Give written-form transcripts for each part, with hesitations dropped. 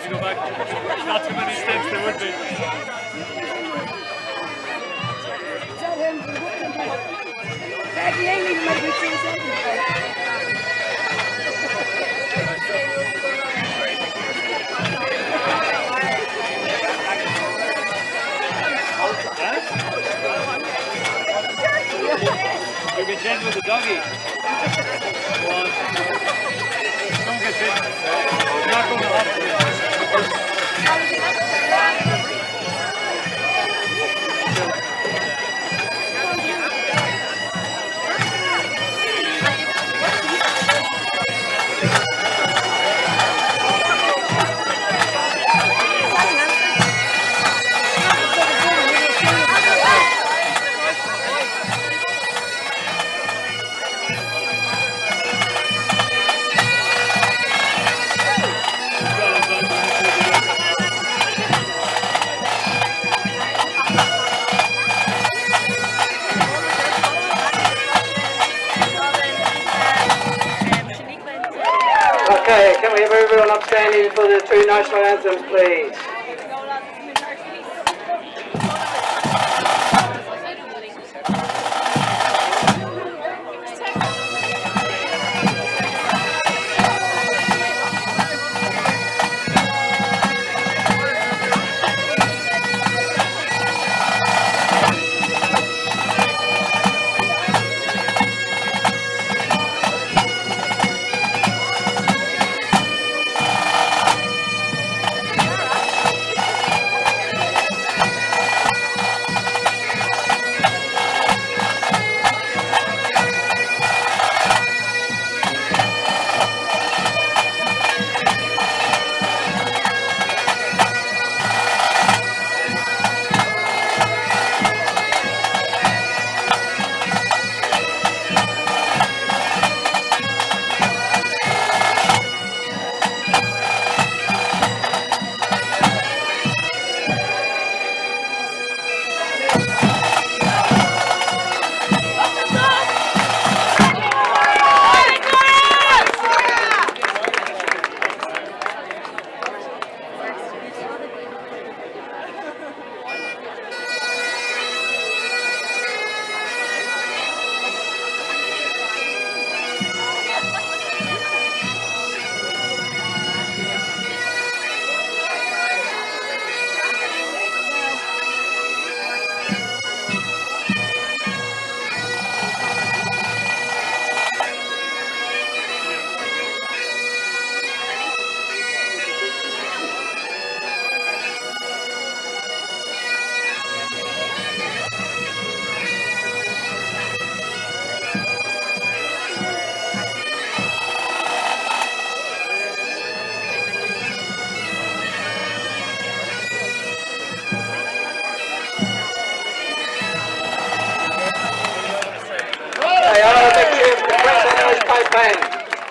to go back. Not too many steps there would be. You get gentle with the doggy. Go on. Don't get bitten. You're not going to hospital. Okay, can we have everyone upstanding for the two national anthems, please?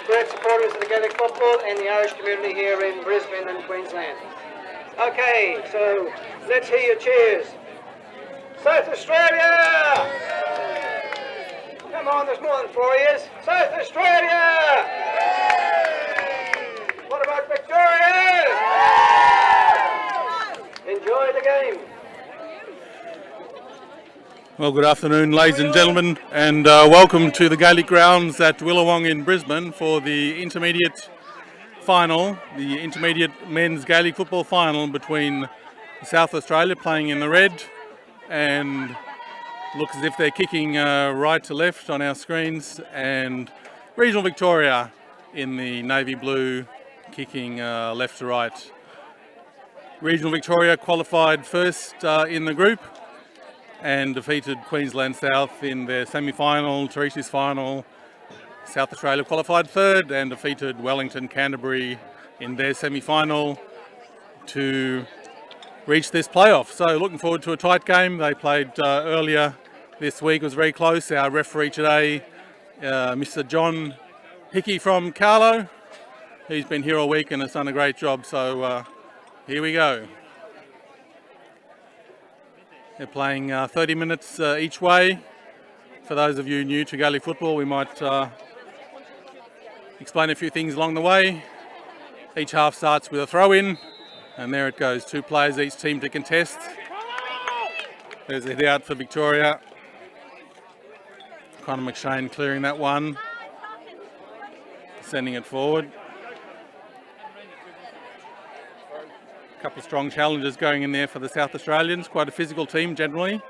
Great supporters of the Gaelic football and the Irish community here in Brisbane and Queensland. Okay, so let's hear your cheers. South Australia! Come on, there's more than 4 years. South Australia! What about Victoria? Enjoy the game. Well, good afternoon, ladies and gentlemen, and welcome to the Gaelic grounds at Willawong in Brisbane for the intermediate final, the intermediate men's Gaelic football final between South Australia playing in the red and looks as if they're kicking right to left on our screens, and regional Victoria in the navy blue kicking left to right. Regional Victoria qualified first in the group and defeated Queensland South in their semi-final, Teresa's final. South Australia qualified third and defeated Wellington Canterbury in their semi-final to reach this playoff. So looking forward to a tight game. They played earlier this week. It was very close. Our referee today, Mr. John Hickey from Carlo, he's been here all week and has done a great job. So here we go. They're playing 30 minutes each way. For those of you new to Gaelic football, we might explain a few things along the way. Each half starts with a throw-in, And there it goes, 2 players each team to contest. There's a hit out for Victoria. Connor McShane clearing that one, sending it forward. A couple of strong challengers going in there for the South Australians. Quite a physical team generally,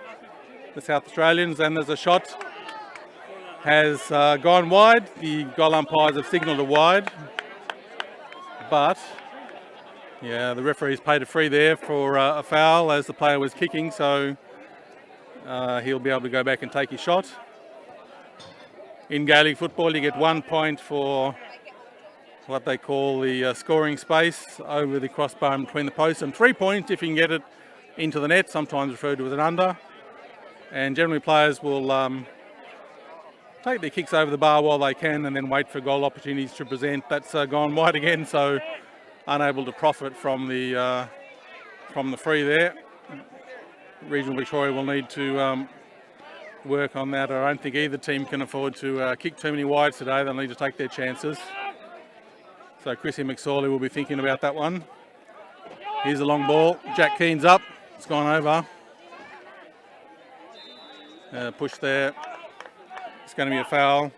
the South Australians. And there's a shot, has gone wide. The goal umpires have signalled a wide, but yeah, the referee's paid a free there for a foul as the player was kicking, so he'll be able to go back and take his shot. In Gaelic football, you get 1 point for what they call the scoring space over the crossbar in between the posts, and 3 points if you can get it into the net, sometimes referred to as an under. And generally players will take their kicks over the bar while they can and then wait for goal opportunities to present. That's gone wide again, so unable to profit from the free there. Regional Victoria will need to work on that. I don't think either team can afford to kick too many wides today. They'll need to take their chances. So Chrissy McSorley will be thinking about that one. Here's a long ball. Jack Keen's up. It's gone over. Push there. It's going to be a foul.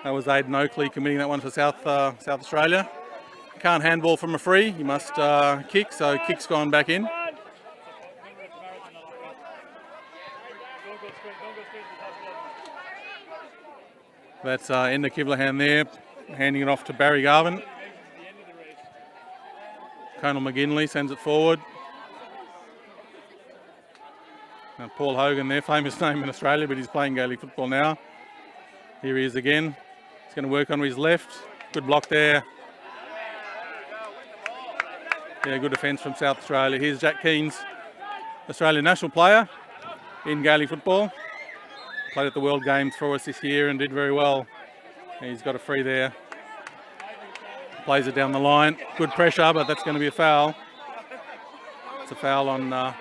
That was Aidan Oakley committing that one for South Australia. Can't handball from a free. He must kick, so kick's gone back in. That's Enda Kivlahan there, handing it off to Barry Garvin. Conal McGinley sends it forward. And Paul Hogan there, famous name in Australia, but he's playing Gaelic football now. Here he is again. He's going to work on his left. Good block there. Yeah, good defence from South Australia. Here's Jack Keen's Australian national player in Gaelic football. Played at the World Games for us this year and did very well. He's got a free there. Plays it down the line. Good pressure, but that's going to be a foul. It's a foul on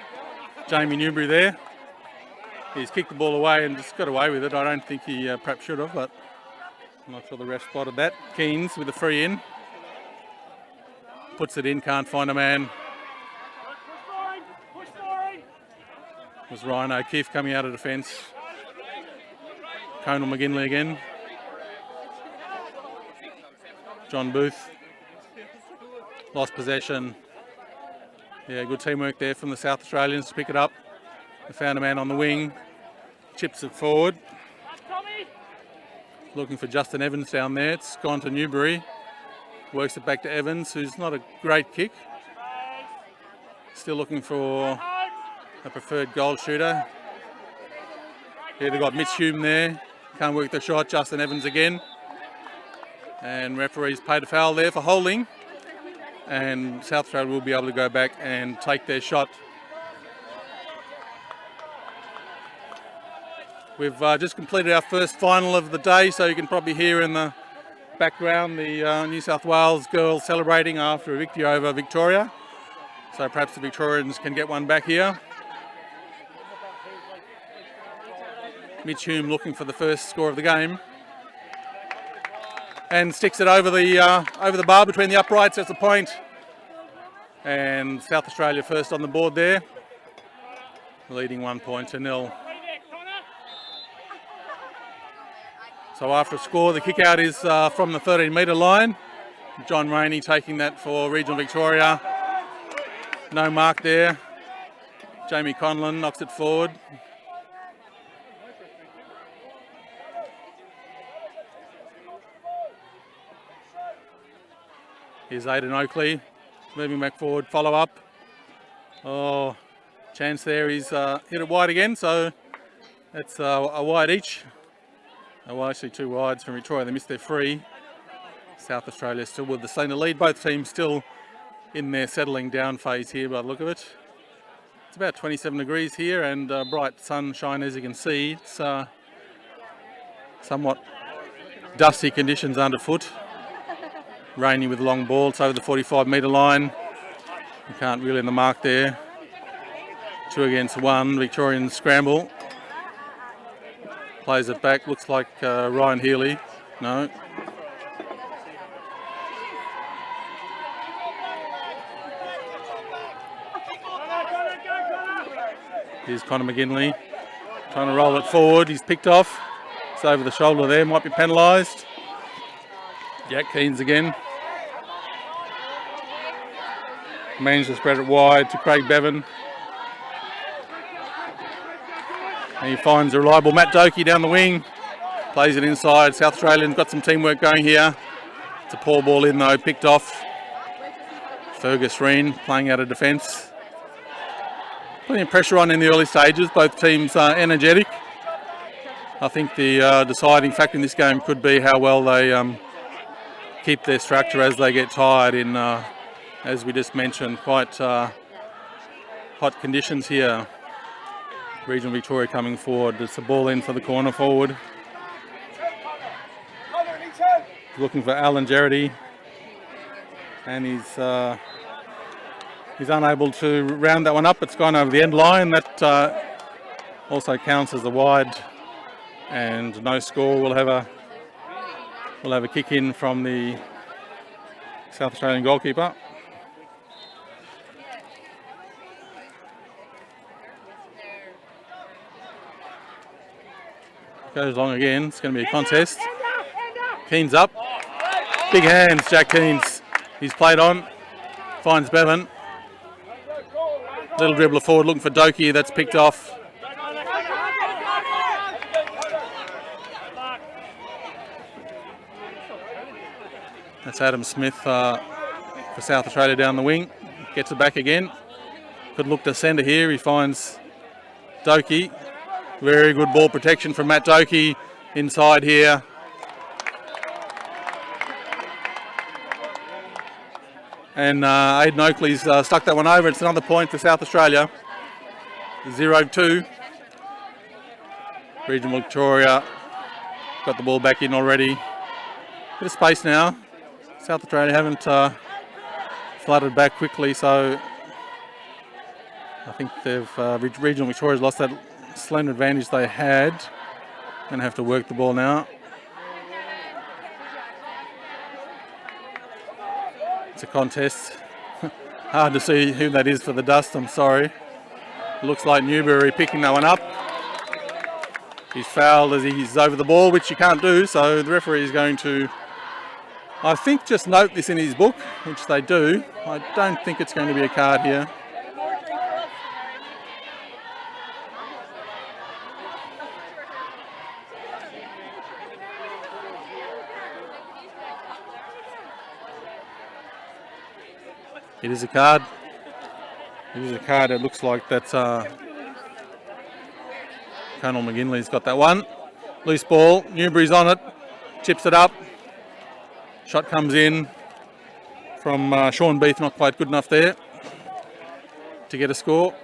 Jamie Newbury there. He's kicked the ball away and just got away with it. I don't think he perhaps should have, but I'm not sure the ref spotted that. Keens with a free in. Puts it in, can't find a man. It was Ryan O'Keefe coming out of defence. Conal McGinley again. John Booth. Lost possession. Yeah, good teamwork there from the South Australians to pick it up. They found a man on the wing. Chips it forward. Looking for Justin Evans down there. It's gone to Newbury. Works it back to Evans, who's not a great kick. Still looking for a preferred goal shooter. Here they've got Mitch Hume there. Can't work the shot. Justin Evans again. And referees paid a foul there for holding. And South Australia will be able to go back and take their shot. We've just completed our first final of the day, so you can probably hear in the background the New South Wales girls celebrating after a victory over Victoria. So perhaps the Victorians can get one back here. Mitch Hume looking for the first score of the game. And sticks it over the bar between the uprights. That's the point. And South Australia first on the board there, leading 1-0. So after a score, the kick out is from the 13-metre line. John Rainey taking that for Regional Victoria. No mark there. Jamie Conlon knocks it forward. Here's Aidan Oakley, moving back forward, follow up. Oh, chance there, he's hit it wide again, so that's a wide each. Well, actually 2 wides from Victoria, they missed their free. South Australia still with the same lead, both teams still in their settling down phase here by the look of it. It's about 27 degrees here and bright sunshine as you can see. It's somewhat dusty conditions underfoot. Rainy with a long ball, it's over the 45-metre line. You can't reel in the mark there. 2 against 1, Victorian scramble. Plays it back, looks like Ryan Healy. No. Here's Connor McGinley trying to roll it forward. He's picked off. It's over the shoulder there, might be penalised. Jack Keynes again. Managed to spread it wide to Craig Bevan. And he finds a reliable Matt Doakey down the wing. Plays it inside. South Australians got some teamwork going here. It's a poor ball in though, picked off. Fergus Reen playing out of defence. Putting pressure on in the early stages. Both teams are energetic. I think the deciding factor in this game could be how well they keep their structure as they get tired in, as we just mentioned, quite hot conditions here. Regional Victoria coming forward. It's a ball in for the corner forward. Looking for Alan Gerrity, and he's unable to round that one up. It's gone over the end line. That also counts as a wide, and no score. We'll have a kick in from the South Australian goalkeeper. Goes long again. It's going to be a contest. Keynes up. Big hands, Jack Keynes. He's played on. Finds Bevan. Little dribbler forward looking for Doakey. That's picked off. That's Adam Smith for South Australia down the wing. Gets it back again. Could look to centre here. He finds Doakey. Very good ball protection from Matt Doakey inside here. And Aidan Oakley's stuck that one over. It's another point for South Australia. 0-2. Regional Victoria got the ball back in already. Bit of space now. South Australia haven't flooded back quickly, so I think they've Regional Victoria's lost that slender advantage they had. Going to have to work the ball now. It's a contest. Hard to see who that is for the dust, I'm sorry. Looks like Newberry picking that one up. He's fouled as he's over the ball, which you can't do, so the referee is going to, I think, just note this in his book, which they do. I don't think it's going to be a card here. It is a card. It is a card. It looks like that's Colonel McGinley's got that one. Loose ball. Newberry's on it. Chips it up. Shot comes in from Sean Beath. Not quite good enough there to get a score.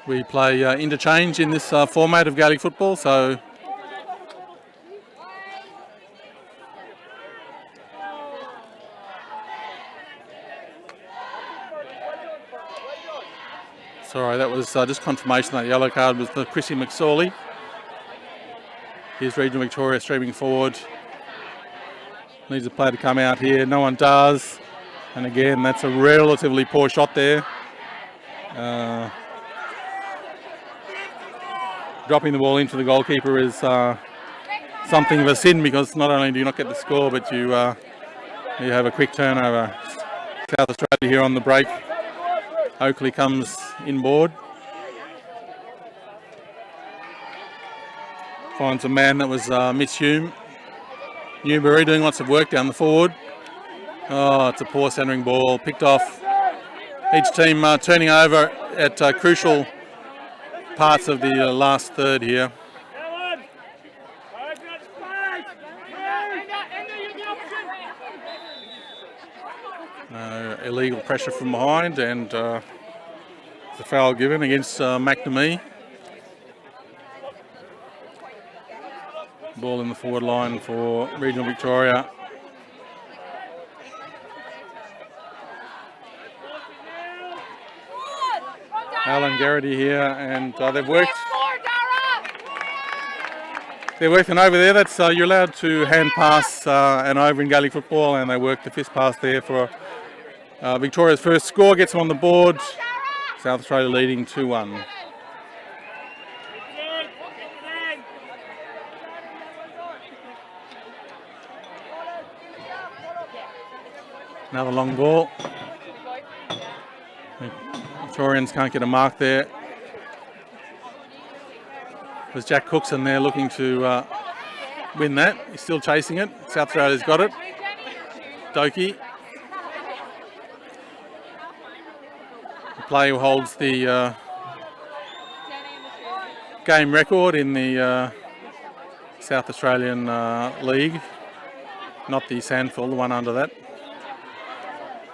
We play interchange in this format of Gaelic football, so sorry, that was just confirmation that yellow card was for Chrissy McSorley. Here's Regional Victoria streaming forward. Needs a player to come out here. No one does. And again, that's a relatively poor shot there. Dropping the ball into the goalkeeper is something of a sin, because not only do you not get the score, but you have a quick turnover. South Australia here on the break. Oakley comes inboard. Finds a man that was Miss Hume. Newberry doing lots of work down the forward. Oh, it's a poor centering ball. Picked off. Each team turning over at crucial parts of the last third here. Illegal pressure from behind, and the foul given against McNamee. Ball in the forward line for Regional Victoria. Alan Garrity here, and they've worked. They're working over there. That's you're allowed to hand pass and over in Gaelic football, and they work the fist pass there for Victoria's first score. Gets them on the board. South Australia leading 2-1. Another long ball. Victorians can't get a mark there. There's Jack Cookson there looking to win that. He's still chasing it. South Australia's got it. Doki. The player who holds the game record in the South Australian League. Not the Sandford, the one under that.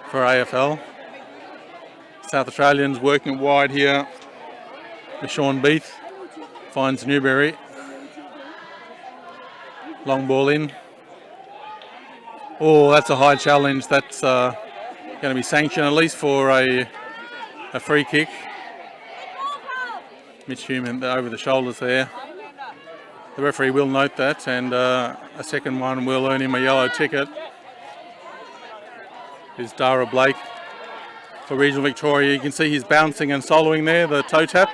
For AFL. South Australians working wide here. The Sean Beath finds Newberry. Long ball in. Oh, that's a high challenge. That's going to be sanctioned at least for a free kick. Mitch Human over the shoulders there. The referee will note that, and a second one will earn him a yellow ticket. Is Dara Blake for Regional Victoria. You can see he's bouncing and soloing there, the toe tap.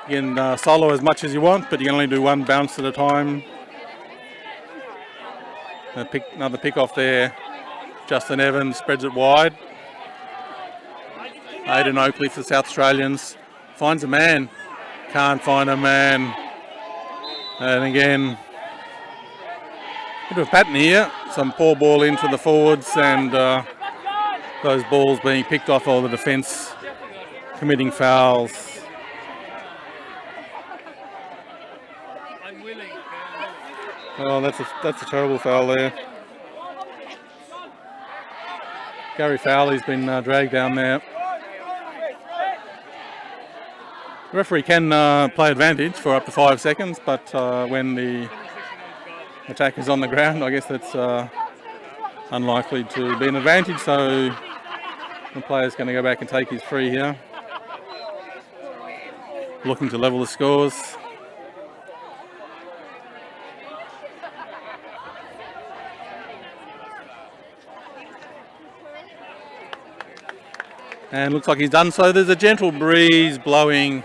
You can solo as much as you want, but you can only do one bounce at a time. Another pick off there. Justin Evans spreads it wide. Aidan Oakley for the South Australians. Finds a man. Can't find a man. And again, bit of a pattern here. Some poor ball into the forwards and those balls being picked off all the defence, committing fouls. Oh, that's a terrible foul there. Gary Fowley's been dragged down there. The referee can play advantage for up to 5 seconds, but when the attack is on the ground, I guess that's unlikely to be an advantage, so the player's going to go back and take his free here. Looking to level the scores. And looks like he's done so. There's a gentle breeze blowing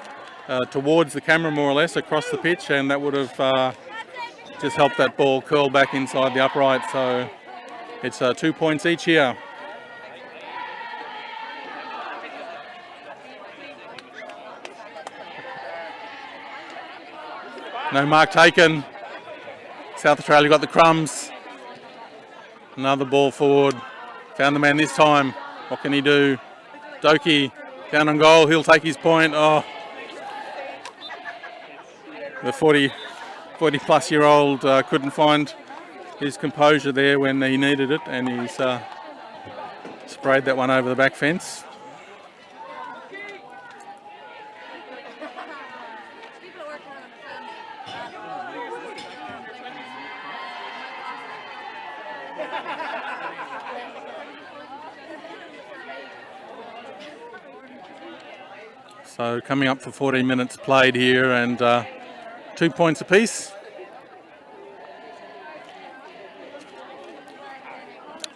towards the camera more or less across the pitch, and that would have just helped that ball curl back inside the upright. So it's 2 points each here. No mark taken. South Australia got the crumbs. Another ball forward. Found the man this time. What can he do? Doki down on goal. He'll take his point. Oh, the 40 plus year old couldn't find his composure there when he needed it, and he's sprayed that one over the back fence. So coming up for 14 minutes played here, and 2 points apiece.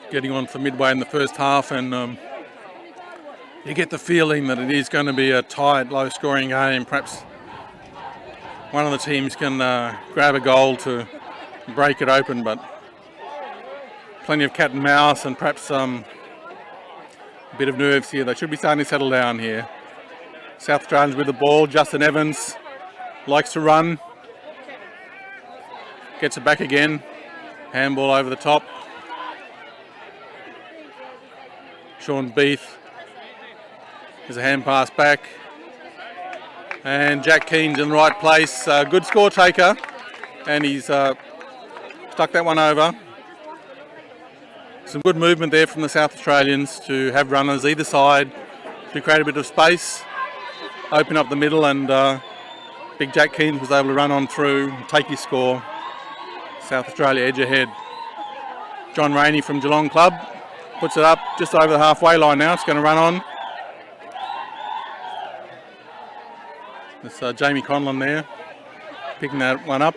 Getting on for midway in the first half, and you get the feeling that it is going to be a tight, low-scoring game. Perhaps one of the teams can grab a goal to break it open, but plenty of cat and mouse, and perhaps a bit of nerves here. They should be starting to settle down here. South Australians with the ball. Justin Evans likes to run. Gets it back again. Handball over the top. Sean Beath. There's a hand pass back. And Jack Keen's in the right place. Good score taker. And he's stuck that one over. Some good movement there from the South Australians to have runners either side to create a bit of space. Open up the middle, and big Jack Keane was able to run on through, take his score. South Australia edge ahead. John Rainey from Geelong Club puts it up just over the halfway line now. It's going to run on. It's Jamie Conlon there, picking that one up.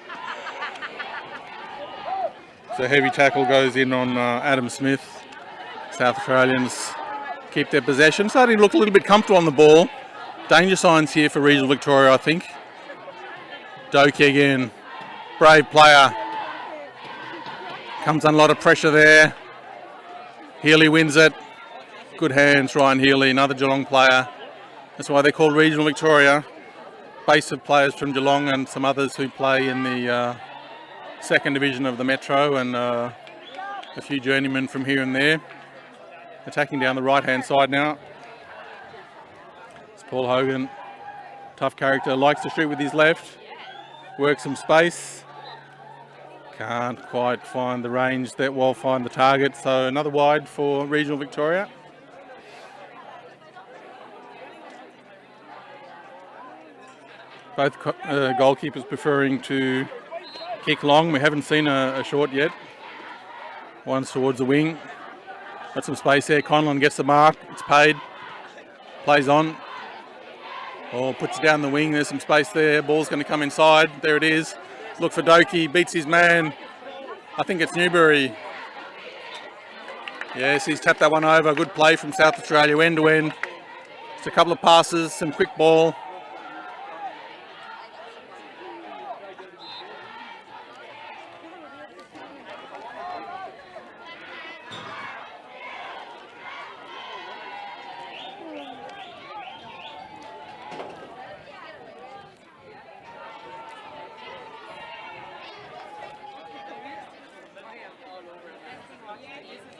So heavy tackle goes in on Adam Smith. South Australians keep their possession. Starting to look a little bit comfortable on the ball. Danger signs here for regional Victoria, I think. Doki again, brave player. Comes under a lot of pressure there. Healy wins it. Good hands, Ryan Healy, another Geelong player. That's why they're called regional Victoria. Base of players from Geelong and some others who play in the second division of the Metro, and a few journeymen from here and there. Attacking down the right hand side now. It's Paul Hogan, tough character, likes to shoot with his left, works some space, can't quite find the range that will find the target, so another wide for regional Victoria. Both goalkeepers preferring to kick long. We haven't seen a short yet. One's towards the wing. Got some space there. Conlon gets the mark. It's paid. Plays on. Or puts it down the wing. There's some space there. Ball's going to come inside. There it is. Look for Doki. Beats his man. I think it's Newbury. Yes, he's tapped that one over. Good play from South Australia, end to end. Just a couple of passes, some quick ball.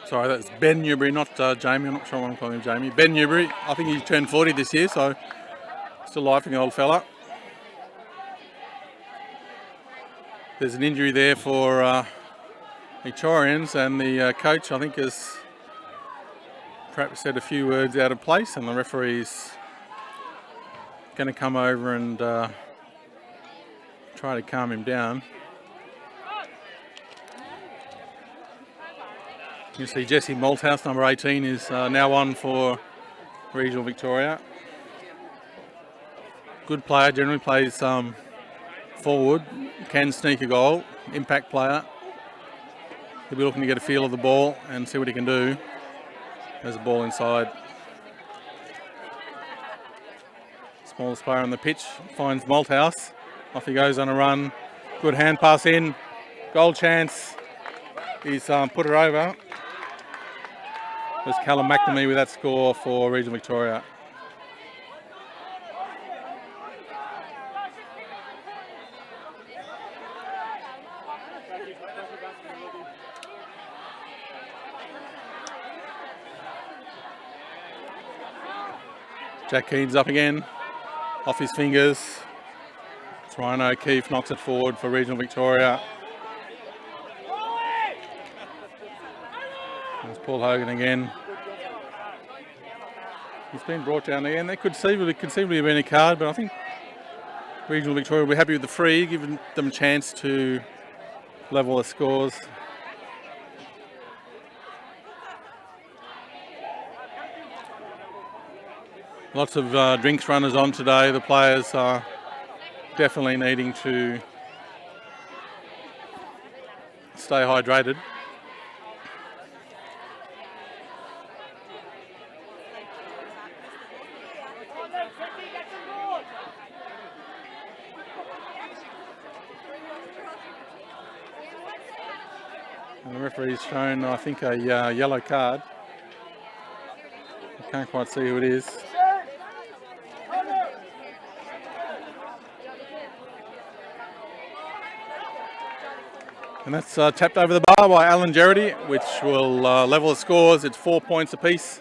Sorry, that's Ben Newbury, not Jamie. I'm not sure why I'm calling him Jamie. Ben Newbury. I think he's turned 40 this year, so still alive from the old fella. There's an injury there for Victorians, and the coach, I think, has perhaps said a few words out of place, and the referee's going to come over and try to calm him down. You see Jesse Malthouse, number 18, is now on for regional Victoria. Good player, generally plays forward, can sneak a goal, impact player. He'll be looking to get a feel of the ball and see what he can do. There's a ball inside. Smallest player on the pitch finds Malthouse. Off he goes on a run. Good hand pass in. Goal chance. He's put it over. There's Callum McNamee with that score for regional Victoria. Jack Keane's up again, off his fingers. It's Ryan O'Keefe knocks it forward for regional Victoria. There's Paul Hogan again. He's been brought down again. That could conceivably have been a card, but I think regional Victoria will be happy with the free, giving them a chance to level the scores. Lots of drinks runners on today. The players are definitely needing to stay hydrated. And the referee's shown, I think, a yellow card. I can't quite see who it is. And that's tapped over the bar by Alan Gerrity, which will level the scores. It's 4 points apiece.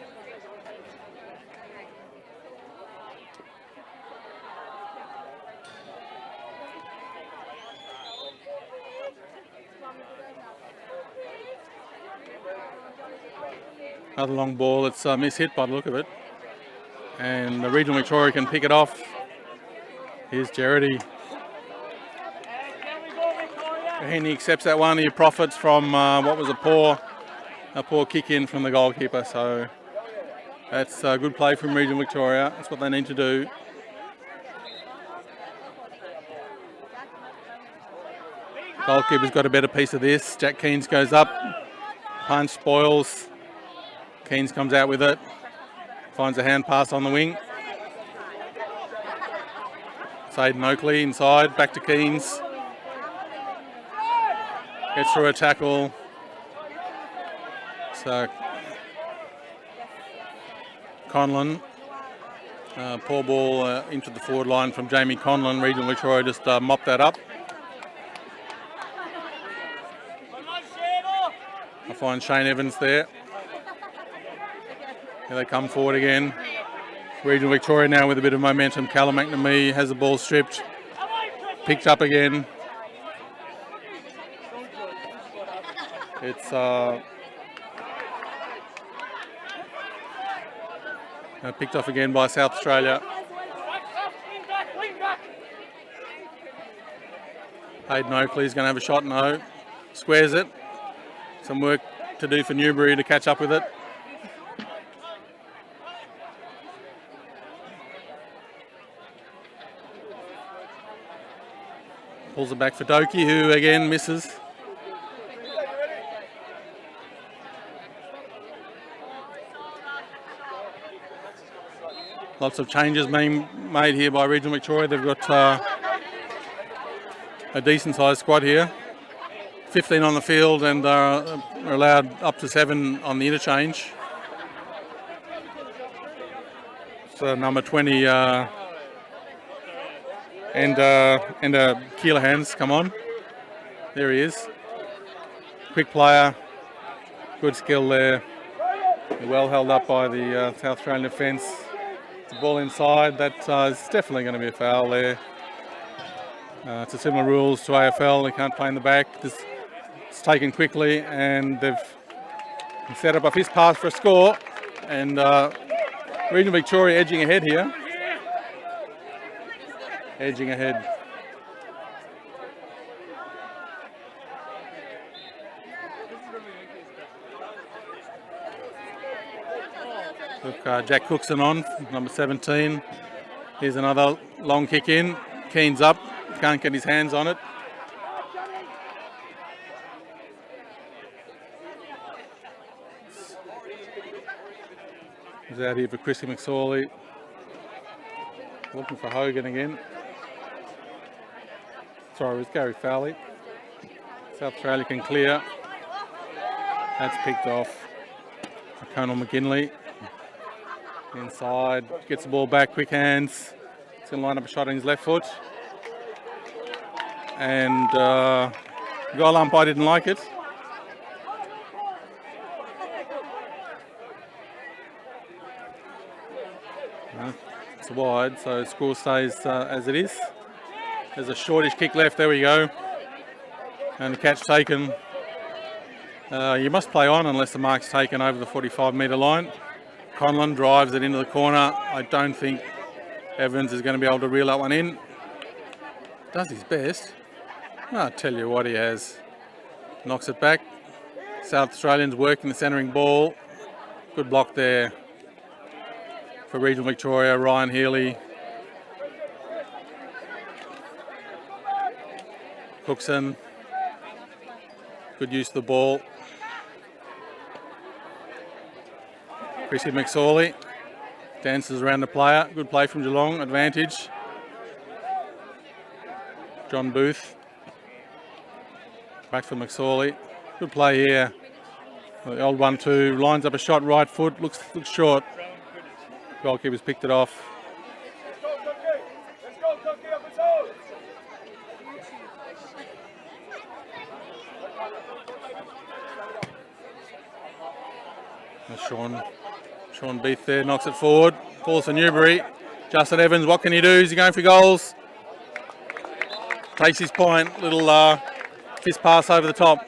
Another long ball. It's mishit by the look of it. And the regional Victoria can pick it off. Here's Gerrity. And he accepts that one. He profits from what was a poor kick in from the goalkeeper. So that's a good play from regional Victoria. That's what they need to do. Goalkeeper's got a better piece of this. Jack Keynes goes up. Punch spoils. Keynes comes out with it. Finds a hand pass on the wing. Aidan Oakley inside. Back to Keynes. Gets through a tackle. So Conlon. Poor ball into the forward line from Jamie Conlon. Regional Victoria just mopped that up. I find Shane Evans there. Here they come forward again. Regional Victoria now with a bit of momentum. Callum McNamee has the ball stripped. Picked up again. It's picked off again by South Australia. Aidan Oakley's going to have a shot. No. Squares it. Some work to do for Newbury to catch up with it. Pulls it back for Doki, who again misses. Lots of changes being made here by Regional Victoria. They've got a decent sized squad here. 15 on the field and are allowed up to 7 on the interchange. So number 20 and Keelan's come on. There he is. Quick player, good skill there. Well held up by the South Australian defence. The ball inside, that is definitely going to be a foul there. It's a similar rules to AFL, they can't play in the back. It's taken quickly and they've set up a fist pass for a score. And Regional Victoria edging ahead here. Edging ahead. Look, Jack Cookson on, number 17. Here's another long kick in. Keynes up, can't get his hands on it. He's out here for Chrissy McSorley. Looking for Hogan again. Sorry, it was Gary Fowley. South Australia can clear. That's picked off. Conal McGinley. Inside, gets the ball back, quick hands. He's going to line up a shot on his left foot. And goal umpire didn't like it. It's wide, so score stays as it is. There's a shortish kick left, there we go. And the catch taken. You must play on unless the mark's taken over the 45-metre line. Conlon drives it into the corner. I don't think Evans is going to be able to reel that one in. Does his best. I'll tell you what he has. Knocks it back. South Australians working the centering ball. Good block there for Regional Victoria. Ryan Healy. Cookson. Good use of the ball. Chrissy McSorley dances around the player. Good play from Geelong. Advantage. John Booth. Back for McSorley. Good play here. The old 1-2 lines up a shot, right foot. Looks short. Goalkeeper's picked it off. Sean Beath there, knocks it forward. Falls for Newbury. Justin Evans, what can he do? Is he going for goals? Takes his point. Little fist pass over the top.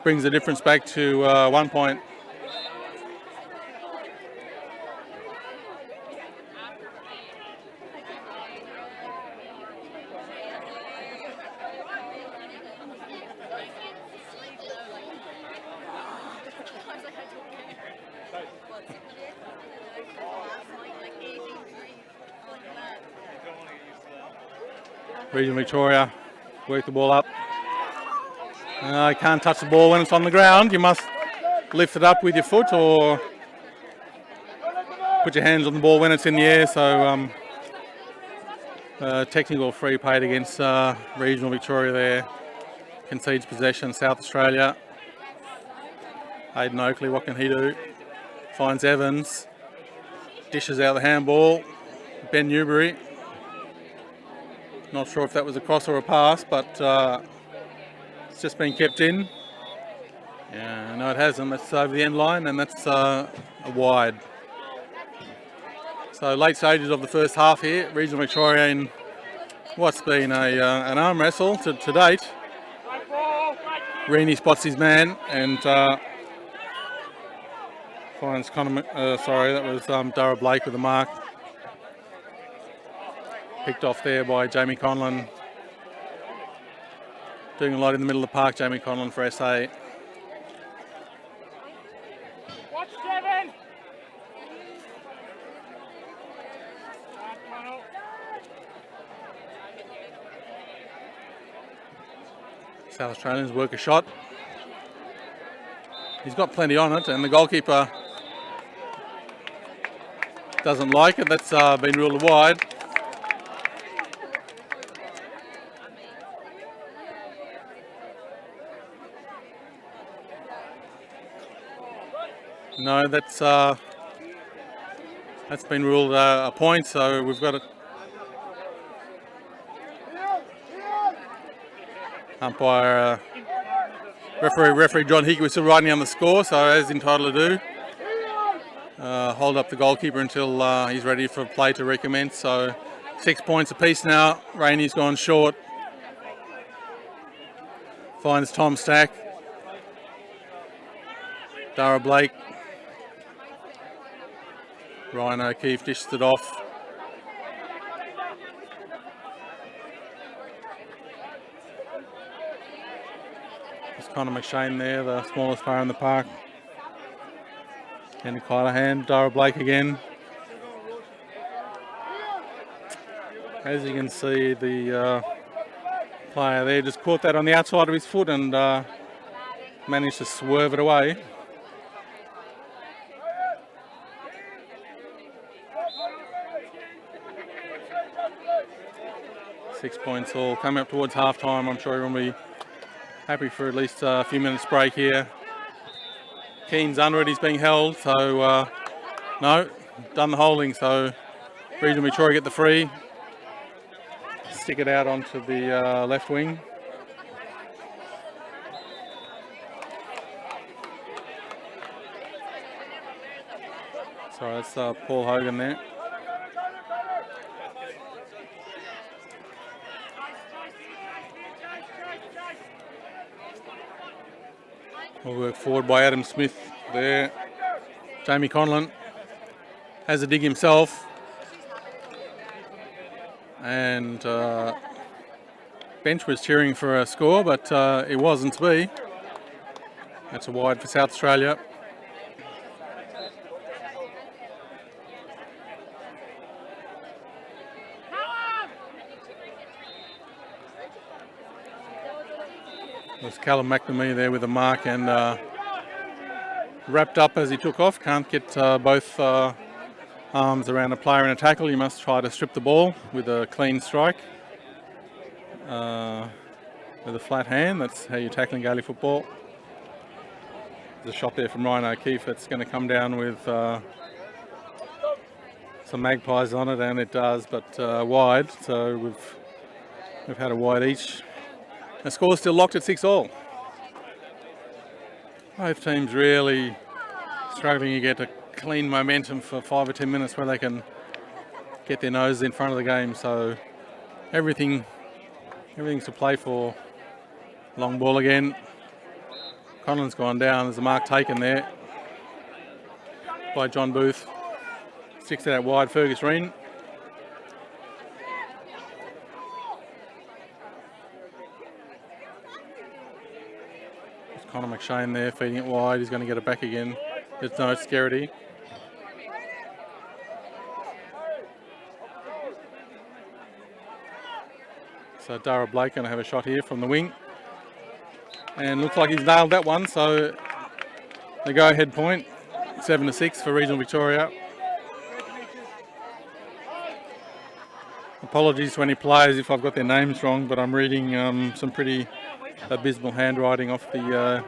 Brings the difference back to 1 point. Regional Victoria work the ball up. You can't touch the ball when it's on the ground. You must lift it up with your foot or put your hands on the ball when it's in the air. So technical free paid against Regional Victoria there. Concedes possession. South Australia. Aidan Oakley, what can he do? Finds Evans. Dishes out the handball. Ben Newbury. Not sure if that was a cross or a pass, but it's just been kept in. Yeah, no, it hasn't. That's over the end line, and that's a wide. So late stages of the first half here. Regional Victoria in what's been an arm wrestle to date. Reaney spots his man and finds Connor. Sorry, that was Dara Blake with the mark. Picked off there by Jamie Conlon. Doing a lot in the middle of the park, Jamie Conlon for SA. Watch 7. South Australians work a shot. He's got plenty on it, and the goalkeeper doesn't like it. That's been ruled wide. No, that's been ruled a point, so we've got it. Umpire, referee John Hickey was still writing on the score, so as entitled to do. Hold up the goalkeeper until he's ready for play to recommence. So 6 points apiece now. Rainey's gone short. Finds Tom Stack. Dara Blake. Ryan O'Keefe dishes it off. There's Connor McShane there, the smallest player in the park. Andy Kylahan, Dara Blake again. As you can see, the player there just caught that on the outside of his foot and managed to swerve it away. Six points all. Coming up towards half time. I'm sure everyone will be happy for at least a few minutes break here. Keen's under it, he's being held, so no, done the holding, so Regional Victoria get the free. Stick it out onto the left wing. So that's Paul Hogan there. We'll work forward by Adam Smith there. Jamie Conlon has a dig himself. And bench was cheering for a score, but it wasn't to be. That's a wide for South Australia. There's Callum McNamee there with a mark and wrapped up as he took off. Can't get both arms around a player in a tackle. You must try to strip the ball with a clean strike. With a flat hand, that's how you're tackling Gaelic football. There's a shot there from Ryan O'Keefe that's going to come down with some magpies on it, and it does, but wide. So we've had a wide each. The score's still locked at 6-all. Both teams really struggling to get a clean momentum for 5 or 10 minutes where they can get their noses in front of the game. So everything's to play for. Long ball again. Conlon's gone down. There's a mark taken there by John Booth. Sticks it out wide. Fergus Reen. Connor McShane there feeding it wide. He's going to get it back again. There's no Scarity. So Dara Blake going to have a shot here from the wing. And looks like he's nailed that one, so the go-ahead point, 7-6 for Regional Victoria. Apologies to any players if I've got their names wrong, but I'm reading some pretty abysmal handwriting off the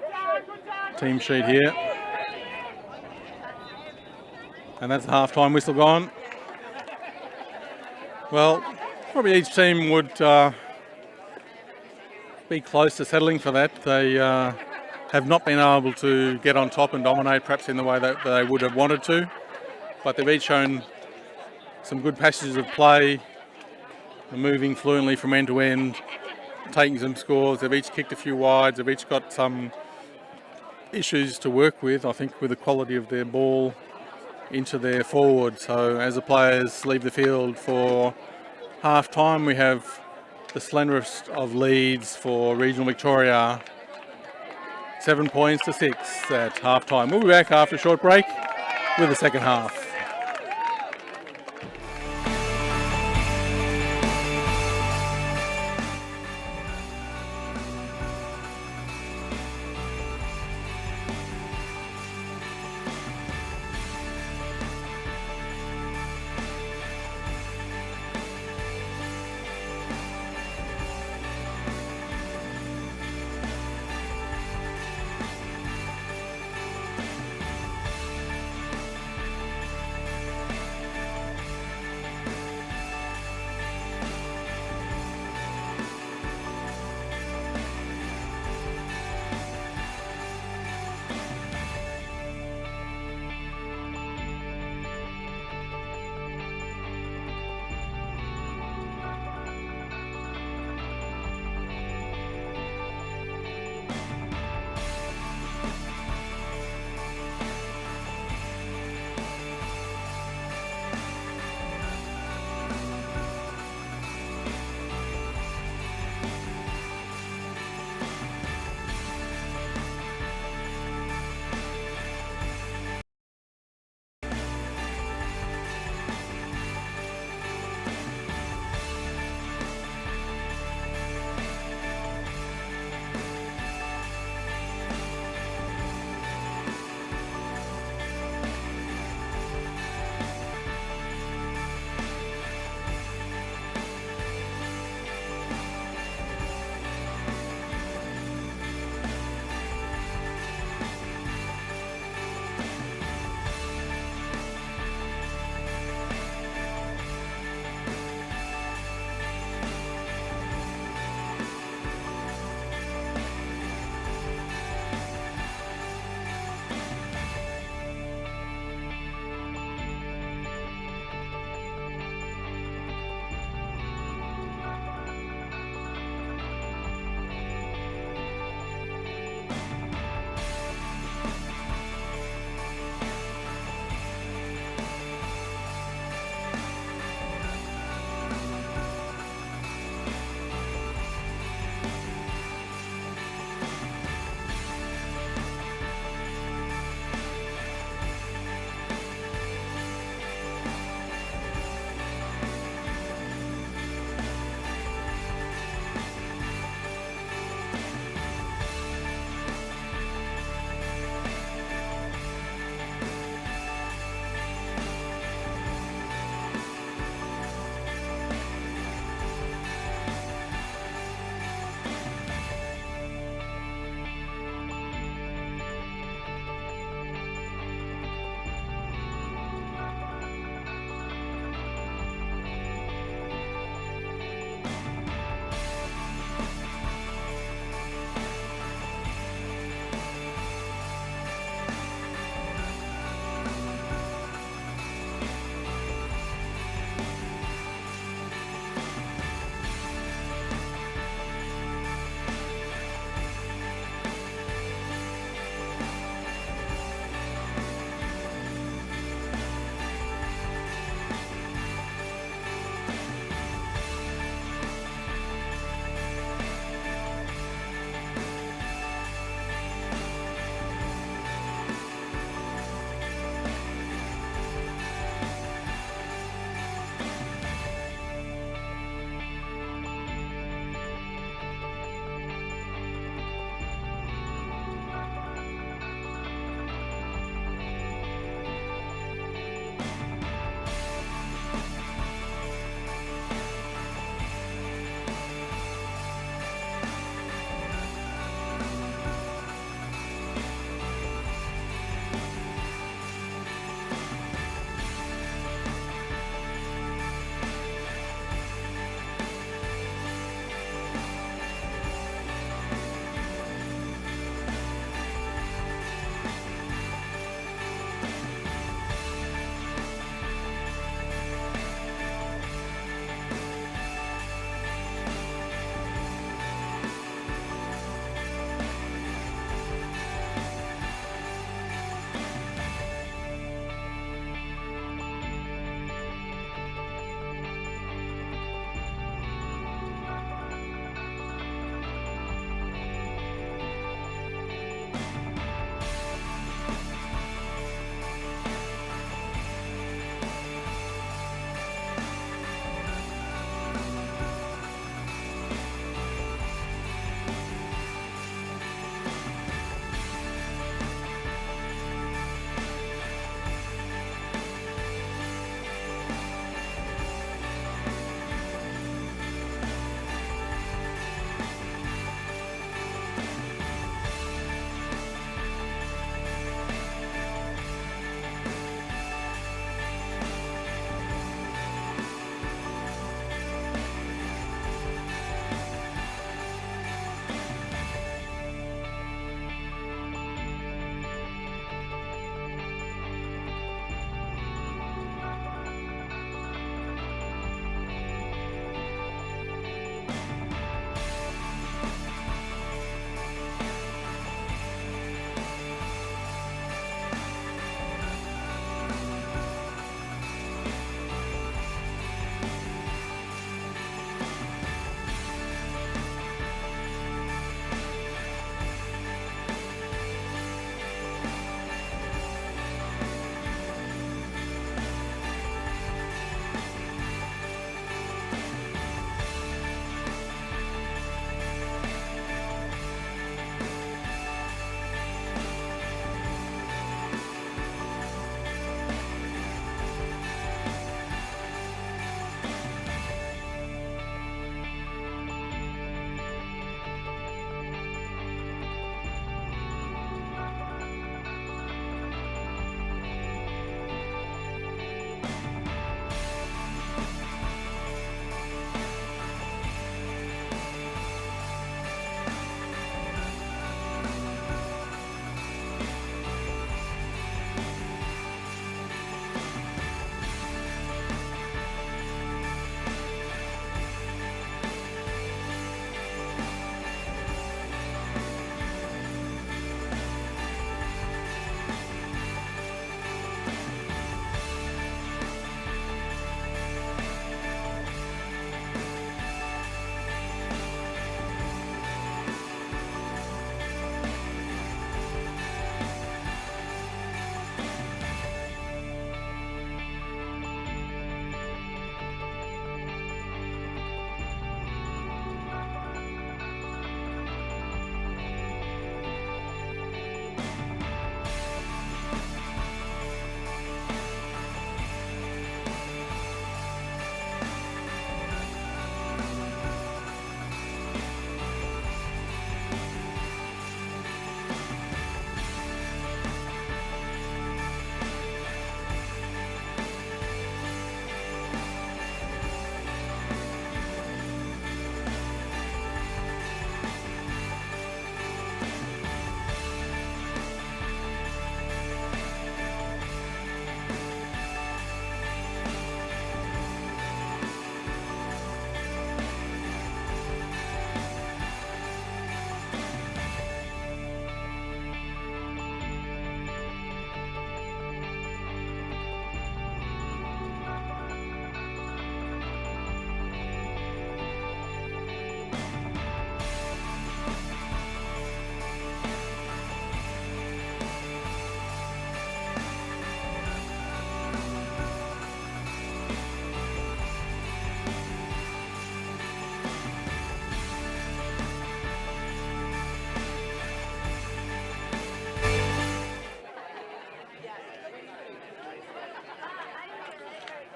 team sheet here. And that's the half-time whistle gone. Well, probably each team would be close to settling for that. They have not been able to get on top and dominate perhaps in the way that they would have wanted to, but they've each shown some good passages of play, moving fluently from end to end, taking some scores. They've each kicked a few wides, they've each got some issues to work with, I think, with the quality of their ball into their forward. So as the players leave the field for half time, we have the slenderest of leads for Regional Victoria, 7 points to 6 at half time. We'll be back after a short break with the second half.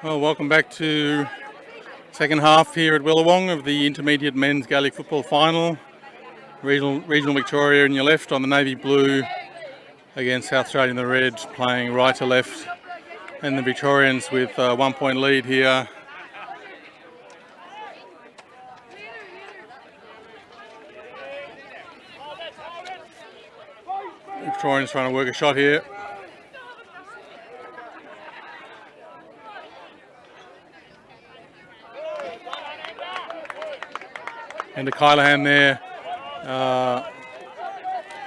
Well, welcome back to second half here at Willawong of the Intermediate Men's Gaelic Football Final. Regional Victoria in your left on the navy blue against South Australia in the red, playing right to left, and the Victorians with a 1 point lead here. Victorians trying to work a shot here. And to Kylahan there,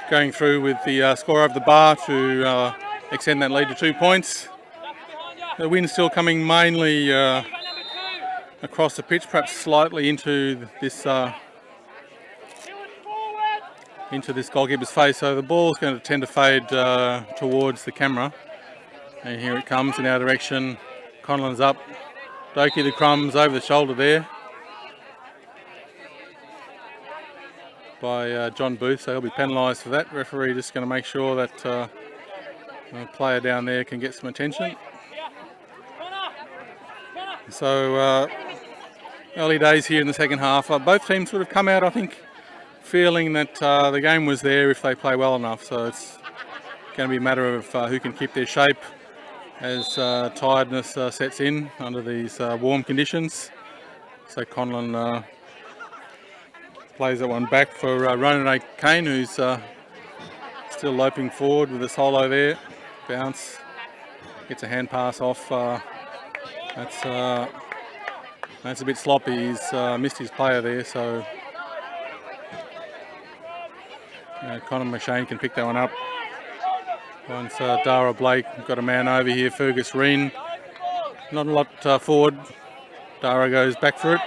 going through with the score over the bar to extend that lead to 2 points. The wind's still coming mainly across the pitch, perhaps slightly into this goalkeeper's face. So the ball's going to tend to fade towards the camera. And here it comes in our direction. Conlon's up. Doki the crumbs over the shoulder there by John Booth, so he'll be penalised for that. Referee just going to make sure that the player down there can get some attention. So early days here in the second half. Both teams would have come out, I think, feeling that the game was there if they play well enough. So it's going to be a matter of who can keep their shape as tiredness sets in under these warm conditions. So Conlon plays that one back for Ronan Kane, who's still loping forward with a solo there. Bounce, gets a hand pass off. That's a bit sloppy. He's missed his player there, so Conor McShane can pick that one up. Once Dara Blake got a man over here, Fergus Reen. Not a lot forward. Dara goes back for it.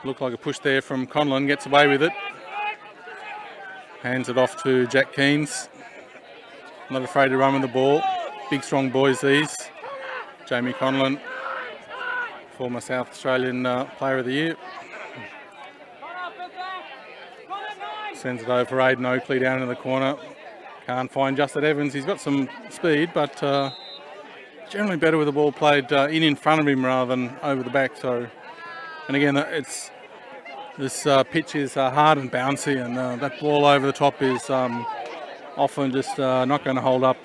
Looked like a push there from Conlon, gets away with it. Hands it off to Jack Keynes. Not afraid to run with the ball. Big strong boys these. Jamie Conlon, former South Australian Player of the Year. Sends it over for Aidan Oakley down in the corner. Can't find Justin Evans. He's got some speed, but generally better with the ball played in front of him rather than over the back. So, and again, this pitch is hard and bouncy, and that ball over the top is often just not going to hold up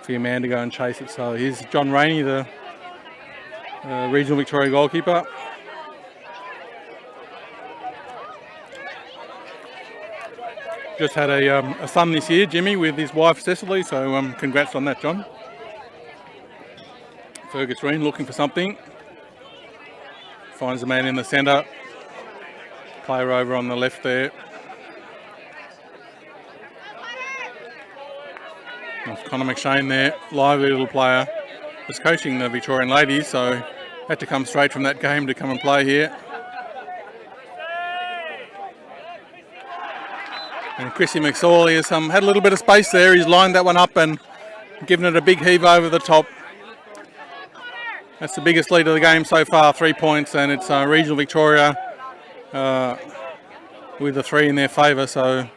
for your man to go and chase it. So here's John Rainey, the Regional Victoria goalkeeper. Just had a son this year, Jimmy, with his wife Cecily, so congrats on that, John. Fergus Reen looking for something. Finds the man in the centre. Player over on the left there. There's Conor McShane there, lively little player. Was coaching the Victorian ladies, so had to come straight from that game to come and play here. And Chrissy McSorley has had a little bit of space there. He's lined that one up and given it a big heave over the top. That's the biggest lead of the game so far, 3 points, and it's Regional Victoria with the 3 in their favour. So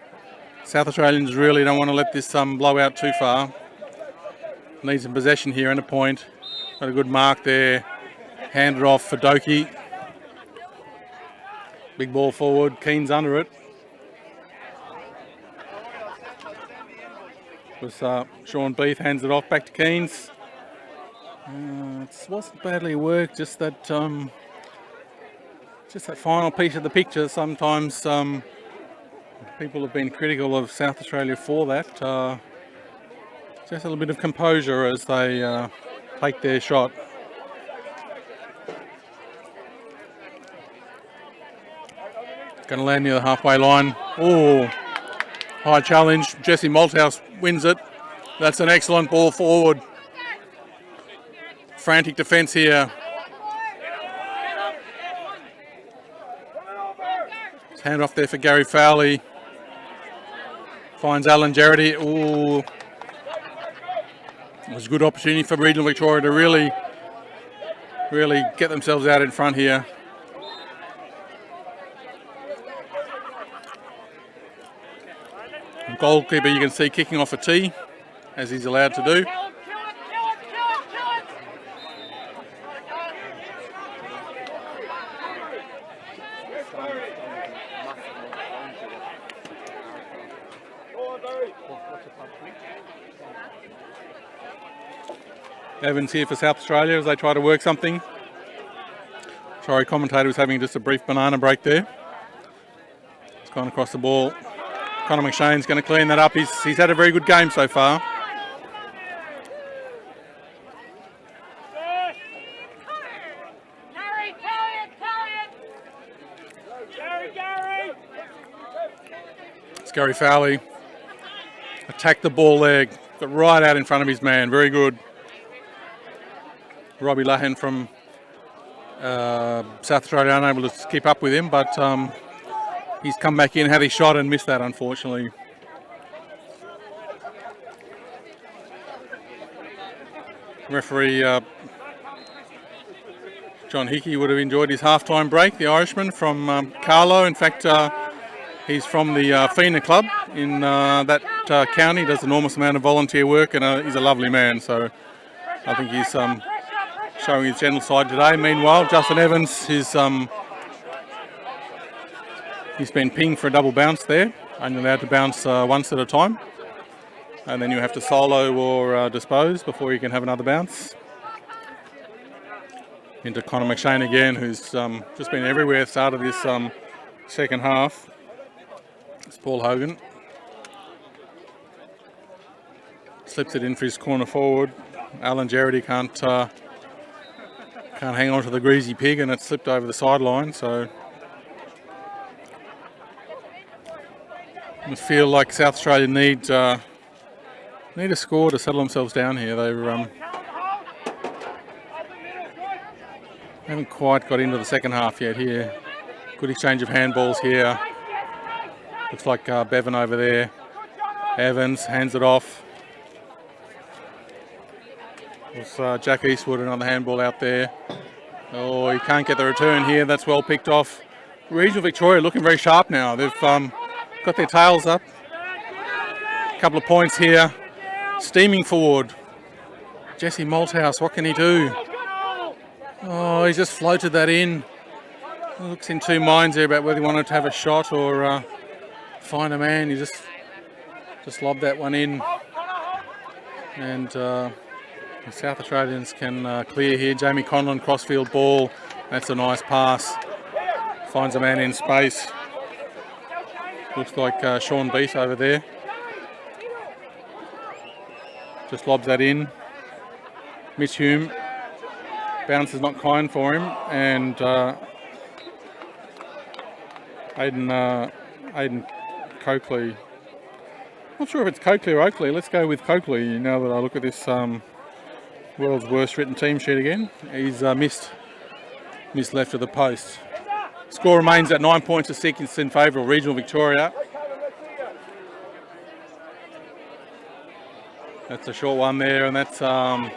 South Australians really don't want to let this blow out too far. Need some possession here and a point. Got a good mark there. Handed off for Doki. Big ball forward. Keen's under it. Was Sean Beath hands it off back to Keynes. It wasn't badly worked, just that final piece of the picture. Sometimes people have been critical of South Australia for that. Just a little bit of composure as they take their shot. Going to land near the halfway line. Oh, high challenge. Jesse Malthouse wins it. That's an excellent ball forward. Frantic defence here. Hand off there for Gary Fowley. Finds Alan Jarrity. Ooh. It was a good opportunity for Regional Victoria to really get themselves out in front here. The goalkeeper you can see kicking off a tee, as he's allowed to do. Evans here for South Australia as they try to work something. Sorry, commentator was having just a brief banana break there. It's gone across the ball. Conor McShane's going to clean that up. He's had a very good game so far. Gary Fowley attacked the ball there, got right out in front of his man, very good. Robbie Lahan from South Australia unable to keep up with him, but he's come back in, had his shot and missed that unfortunately. Referee John Hickey would have enjoyed his half-time break, the Irishman from Carlo. In fact, he's from the FINA club in that county, does an enormous amount of volunteer work, and he's a lovely man, so I think he's showing his gentle side today. Meanwhile, Justin Evans, he's been pinged for a double bounce there, only allowed to bounce once at a time, and then you have to solo or dispose before you can have another bounce. Into Conor McShane again, who's just been everywhere at the start of this second half. It's Paul Hogan. Slips it in for his corner forward. Alan Gerrity can't hang on to the greasy pig, and it slipped over the sideline. So I feel like South Australia need a score to settle themselves down here. They haven't quite got into the second half yet here. Good exchange of handballs here. Looks like Bevan over there. Evans hands it off. It's Jack Eastwood, another handball out there. Oh, he can't get the return here. That's well picked off. Regional Victoria looking very sharp now. They've got their tails up. A couple of points here. Steaming forward. Jesse Malthouse, what can he do? Oh, he just floated that in. Looks in two minds there about whether he wanted to have a shot or find a man. He just lobbed that one in. And the South Australians can clear here. Jamie Conlon, crossfield ball. That's a nice pass. Finds a man in space. Looks like Sean Beath over there. Just lobs that in. Mitch Hume. Bounce is not kind for him. And Aidan Coakley. Not sure if it's Coakley or Oakley. Let's go with Coakley now that I look at this world's worst written team sheet again. He's missed left of the post. Score remains at 9 points to 6 in favour of Regional Victoria. That's a short one there, and that's a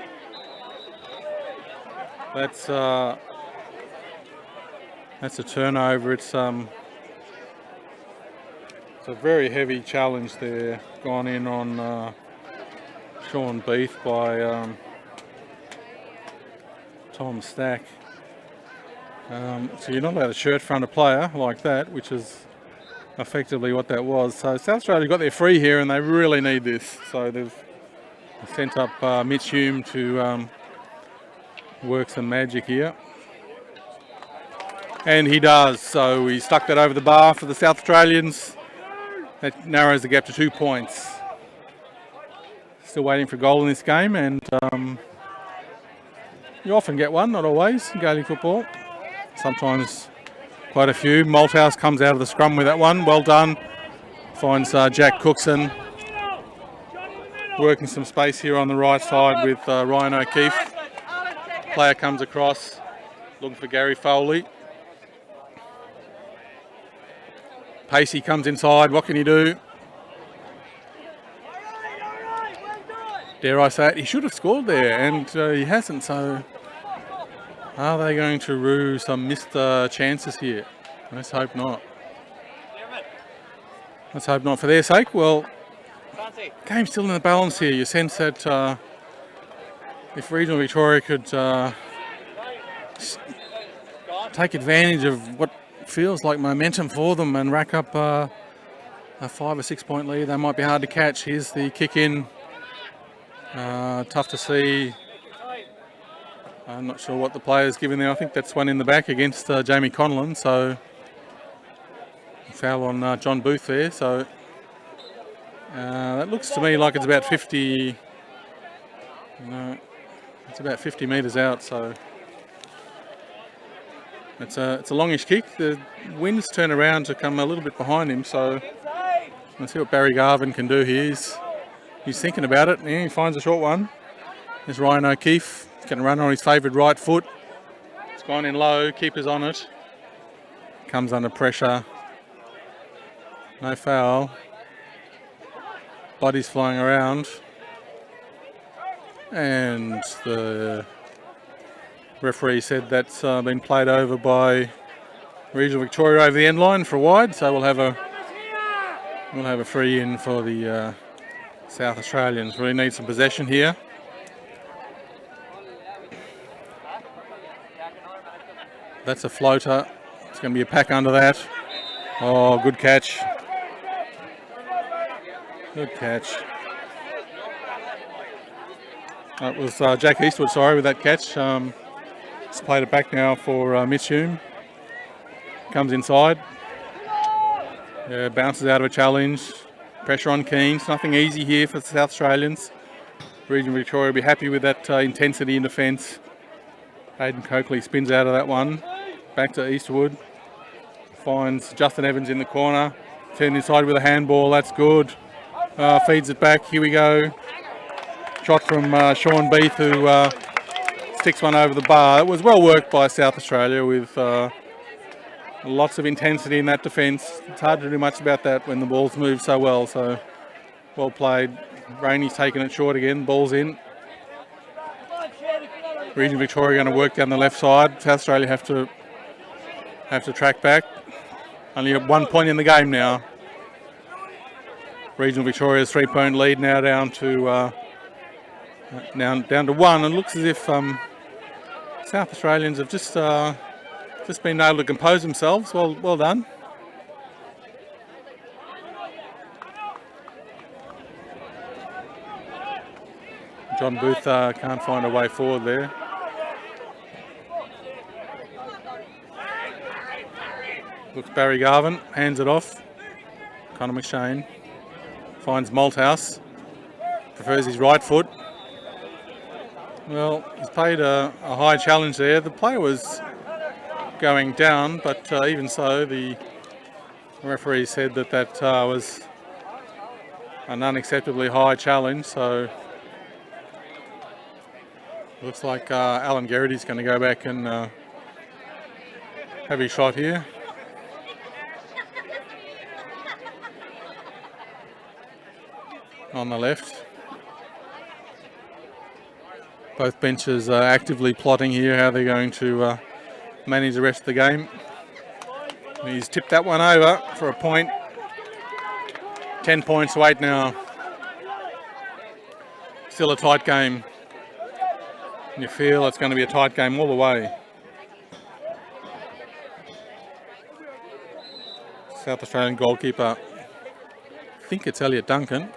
turnover. It's a very heavy challenge there, gone in on Sean Beath by Tom Stack. So you're not allowed to shirt front a player like that, which is effectively what that was. So South Australia got their free here, and they really need this. So they've sent up Mitch Hume to work some magic here. And he does. So he stuck that over the bar for the South Australians. That narrows the gap to 2 points. Still waiting for a goal in this game, and you often get one, not always, in Gaelic football. Sometimes quite a few. Malthouse comes out of the scrum with that one. Well done. Finds Jack Cookson. Working some space here on the right side with Ryan O'Keefe. Player comes across, looking for Gary Foley. Pacey comes inside. What can he do? Dare I say it? He should have scored there, and he hasn't. So are they going to rue some missed chances here? Let's hope not. Let's hope not for their sake. Well, game's still in the balance here. You sense that if Regional Victoria could take advantage of what feels like momentum for them and rack up a 5 or 6 point lead. They might be hard to catch. Here's the kick in. Tough to see. I'm not sure what the player's giving there. I think that's one in the back against Jamie Conlon. So foul on John Booth there. So that looks to me like it's about 50. No, it's about 50 metres out. So it's a longish kick. The winds turn around to come a little bit behind him. So let's see what Barry Garvin can do here. He's thinking about it. Yeah, he finds a short one. There's Ryan O'Keefe. He's going to run on his favoured right foot. It's gone in low. Keeper's on it. Comes under pressure. No foul. Bodies flying around. And the referee said that's been played over by Regional Victoria over the end line for a wide. So we'll have a free in for the South Australians. Really need some possession here. That's a floater. It's going to be a pack under that. Oh, good catch. Good catch. That was Jack Eastwood, sorry, with that catch. Just played it back now for Mitch Hume. Comes inside. Yeah, bounces out of a challenge. Pressure on Keynes. Nothing easy here for the South Australians. Regional Victoria will be happy with that intensity in defence. Hayden Coakley spins out of that one. Back to Eastwood. Finds Justin Evans in the corner. Turned inside with a handball. That's good. Feeds it back. Here we go. Shot from Sean Beath, who sticks one over the bar. It was well worked by South Australia with lots of intensity in that defence. It's hard to do much about that when the ball's move so well. So well played. Rainey's taking it short again. Ball's in. Regional Victoria going to work down the left side. South Australia have to track back. Only 1 point in the game now. Regional Victoria's 3 point lead now down to one, and looks as if South Australians have just been able to compose themselves. Well done. John Booth can't find a way forward there. Looks Barry Garvin, hands it off. Connor McShane finds Malthouse, prefers his right foot. Well, he's played a high challenge there. The player was going down, but even so, the referee said that was an unacceptably high challenge. So looks like Alan Garrity's going to go back and have his shot here. On the left. Both benches are actively plotting here how they're going to manage the rest of the game. He's tipped that one over for a point. 10 points to 8 now. Still a tight game. And you feel it's going to be a tight game all the way. South Australian goalkeeper, I think it's Elliot Duncan.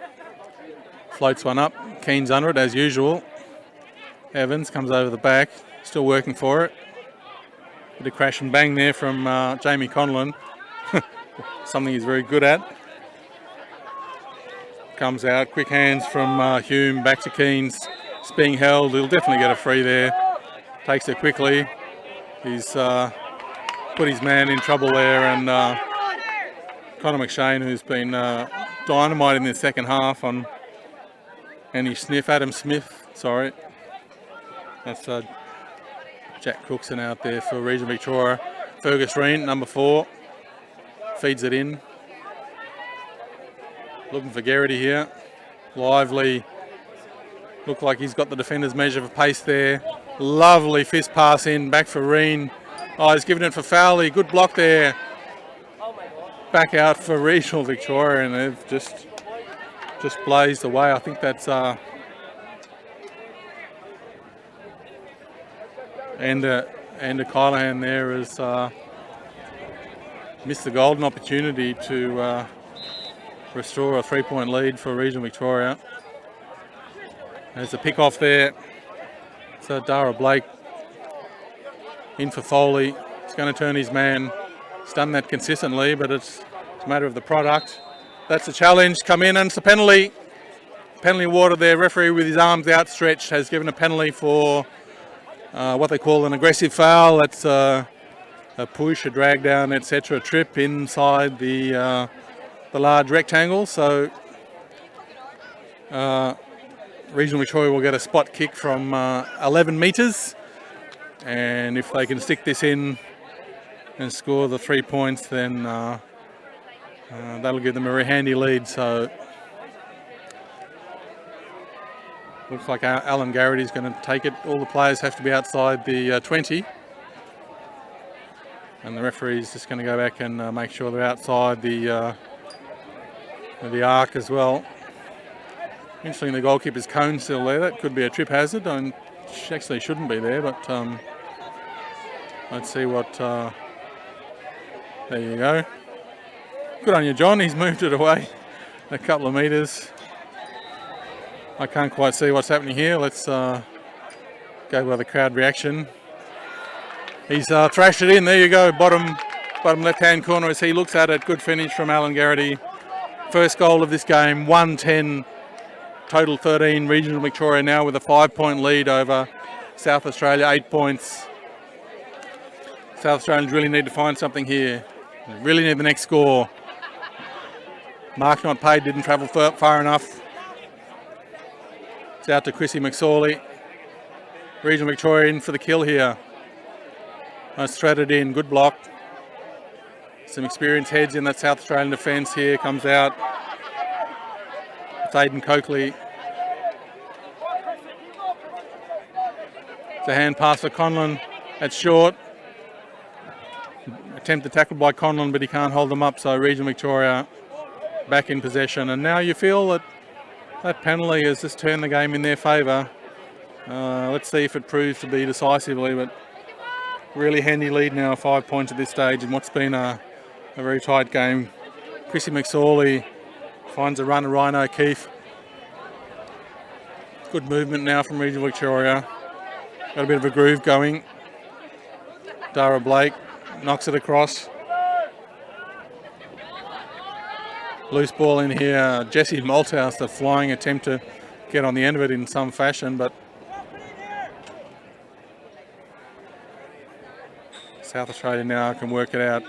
Floats one up. Keen's under it as usual. Evans comes over the back, still working for it. Bit of crash and bang there from Jamie Conlon. Something he's very good at. Comes out, quick hands from Hume, back to Keynes. It's being held, he'll definitely get a free there. Takes it quickly. He's put his man in trouble there, and Connor McShane, who's been dynamite in the second half on any sniff. Adam Smith, sorry. That's Jack Cookson out there for Regional Victoria. Fergus Reen, number 4, feeds it in. Looking for Garrity here. Lively. Looked like he's got the defender's measure for pace there. Lovely fist pass in, back for Reen. Oh, he's given it for Fowley. Good block there. Back out for Regional Victoria, and they've just blazed away. I think that's and Kylahan there has missed the golden opportunity to restore a 3-point lead for Regional Victoria. There's a pick off there. So Dara Blake in for Foley. He's going to turn his man. He's done that consistently, but it's a matter of the product. That's the challenge. Come in, and it's a penalty. Penalty awarded there. Referee with his arms outstretched has given a penalty for what they call an aggressive foul. That's a push, a drag down, etc. Trip inside the large rectangle. So Regional Victoria will get a spot kick from 11 metres, and if they can stick this in and score the 3 points, then that'll give them a very handy lead. So looks like Alan Garrity's going to take it. All the players have to be outside the 20, and the referee's just going to go back and make sure they're outside the arc as well. Interesting, the goalkeeper's cone's still there. That could be a trip hazard. She actually shouldn't be there, but let's see what. There you go. Good on you, John. He's moved it away a couple of metres. I can't quite see what's happening here. Let's go by the crowd reaction. He's thrashed it in. There you go. Bottom left-hand corner as he looks at it. Good finish from Alan Garrity. First goal of this game. 1-10. Total 13, Regional Victoria now with a 5-point lead over South Australia, 8 points. South Australians really need to find something here. They really need the next score. Mark not paid, didn't travel far enough. It's out to Chrissy McSorley. Regional Victoria in for the kill here. Nice threaded in, good block. Some experienced heads in that South Australian defence here, comes out. It's Aidan Coakley. It's a hand pass for Conlon. That's short. Attempted tackle by Conlon, but he can't hold them up. So Regional Victoria back in possession. And now you feel that that penalty has just turned the game in their favour. Let's see if it proves to be decisively. But really handy lead now, 5 points at this stage in what's been a very tight game. Chrissy McSorley finds a run of Ryan O'Keefe. Good movement now from Regional Victoria. Got a bit of a groove going. Dara Blake knocks it across. Loose ball in here. Jesse Malthouse, the flying attempt to get on the end of it in some fashion, but South Australia now can work it out.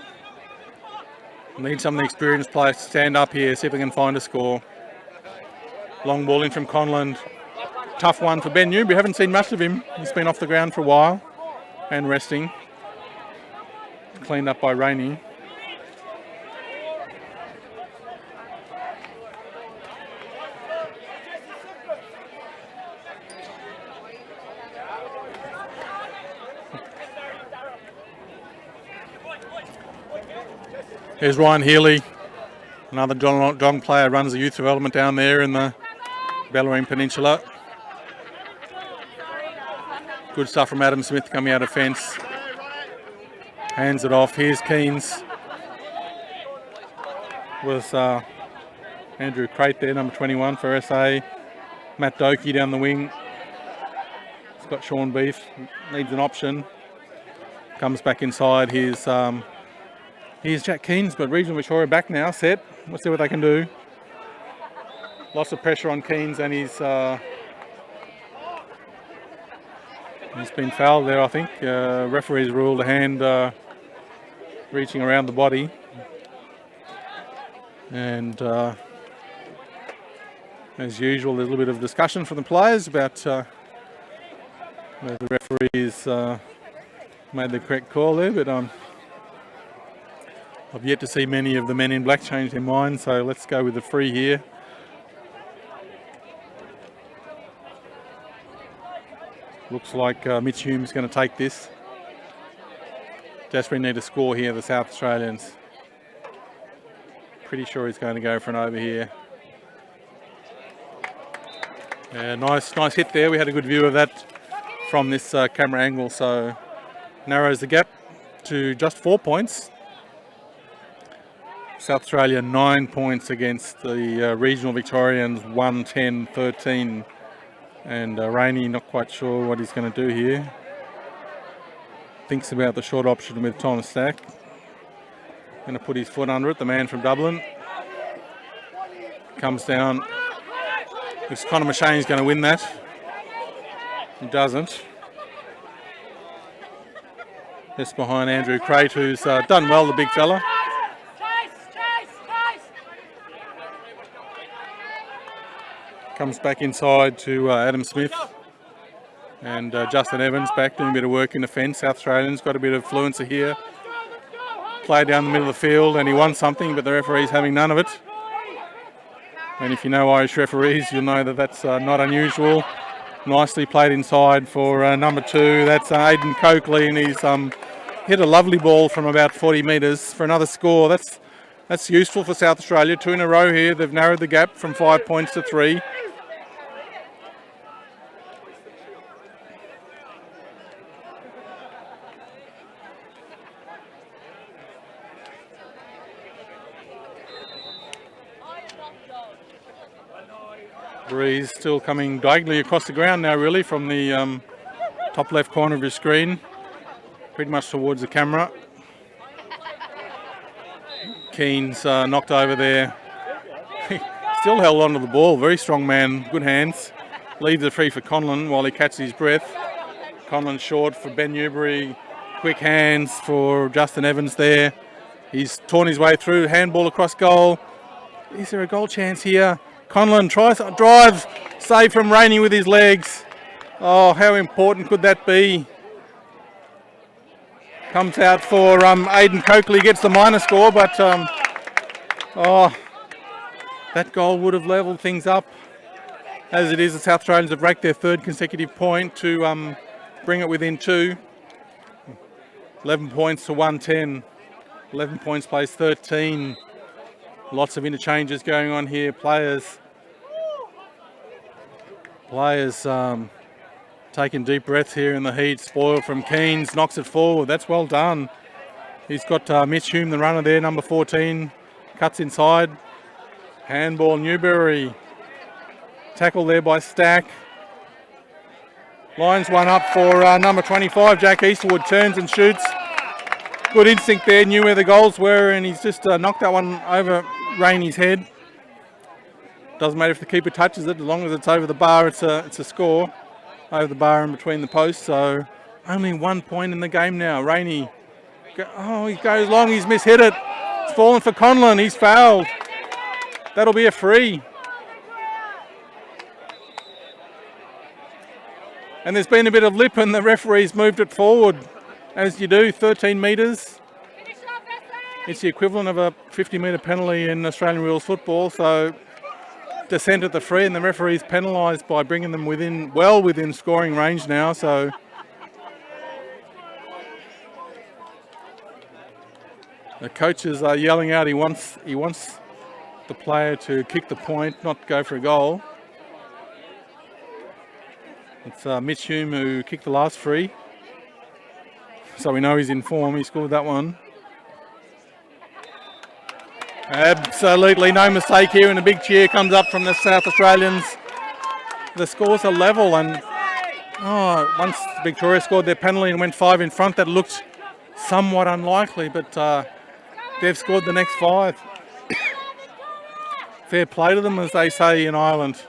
Need some of the experienced players to stand up here, see if they can find a score. Long ball in from Conlon. Tough one for Ben Newby. Haven't seen much of him. He's been off the ground for a while and resting. Cleaned up by Rainey. Here's Ryan Healy, another Dong player, runs the youth development down there in the Bellarine Peninsula. Good stuff from Adam Smith coming out of fence. Hands it off. Here's Keynes. Was Andrew Crate there, number 21 for SA. Matt Doakey down the wing. He's got Sean Beef. Needs an option. Comes back inside. Here's Jack Keynes, but Regional Victoria back now, set. Let's see what they can do. Lots of pressure on Keynes, and he's been fouled there, I think. Referees ruled a hand reaching around the body. And as usual, there's a little bit of discussion from the players about whether the referees made the correct call there, but I've yet to see many of the men in black change their mind, so let's go with the free here. Looks like Mitch Hume's going to take this. Desperately need a score here, the South Australians. Pretty sure he's going to go for an over here. Yeah, nice hit there. We had a good view of that from this camera angle, so narrows the gap to just 4 points. South Australia 9 points against the regional Victorians, 1-10-13. And Rainey not quite sure what he's going to do here. Thinks about the short option with Tom Stack. Going to put his foot under it, the man from Dublin. Comes down. Looks Conor Mashane's going to win that. He doesn't. Just behind Andrew Crate, who's done well, the big fella. Comes back inside to Adam Smith. And Justin Evans back doing a bit of work in defence. South Australians got a bit of fluency here. Play down the middle of the field, and he won something, but the referee's having none of it. And if you know Irish referees, you'll know that that's not unusual. Nicely played inside for number 2. That's Aidan Coakley, and he's hit a lovely ball from about 40 metres for another score. That's useful for South Australia. 2 in a row here. They've narrowed the gap from 5 points to 3. Breeze still coming diagonally across the ground now, really, from the top left corner of your screen, pretty much towards the camera. Keen's knocked over there. Still held onto the ball, very strong man, good hands. Leaves it free for Conlon while he catches his breath. Conlon short for Ben Newbury, quick hands for Justin Evans there. He's torn his way through, handball across goal. Is there a goal chance here? Conlon tries to drive, save from Rainey with his legs. Oh, how important could that be? Comes out for Aidan Coakley, gets the minor score, but that goal would have levelled things up. As it is, the South Australians have racked their 3rd consecutive point to bring it within 2. 11 points to 110. 11 points plays 13. Lots of interchanges going on here. Players taking deep breaths here in the heat. Spoiled from Keynes, knocks it forward. That's well done. He's got Mitch Hume, the runner there, number 14. Cuts inside. Handball Newbury. Tackle there by Stack. Lines one up for number 25, Jack Eastwood. Turns and shoots. Good instinct there, knew where the goals were, and he's just knocked that one over Rainey's head. Doesn't matter if the keeper touches it, as long as it's over the bar, it's a score. Over the bar and between the posts, so only 1 point in the game now. Rainey, he goes long, he's mishit it. It's fallen for Conlon, he's fouled. That'll be a free. And there's been a bit of lip and the referee's moved it forward. As you do, 13 metres. It's the equivalent of a 50-metre penalty in Australian rules football, so descent at the free, and the referee's penalised by bringing them well within scoring range now. So the coaches are yelling out he wants the player to kick the point, not go for a goal. It's Mitch Hume who kicked the last free, so we know he's in form. He scored that one. Absolutely no mistake here, and a big cheer comes up from the South Australians. The scores are level, and once Victoria scored their penalty and went 5 in front, that looked somewhat unlikely, but they've scored the next 5. Fair play to them, as they say in Ireland.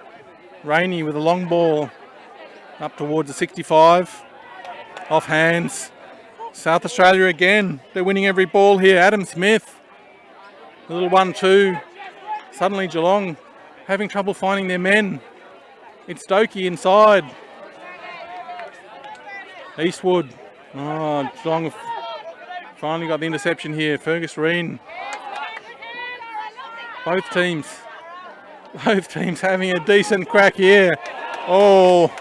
Rainey with a long ball up towards the 65, off hands. South Australia again, they're winning every ball here. Adam Smith. A little 1-2. Suddenly Geelong having trouble finding their men. It's Doakey inside. Eastwood. Geelong have finally got the interception here. Fergus Reen. Both teams having a decent crack here. Oh,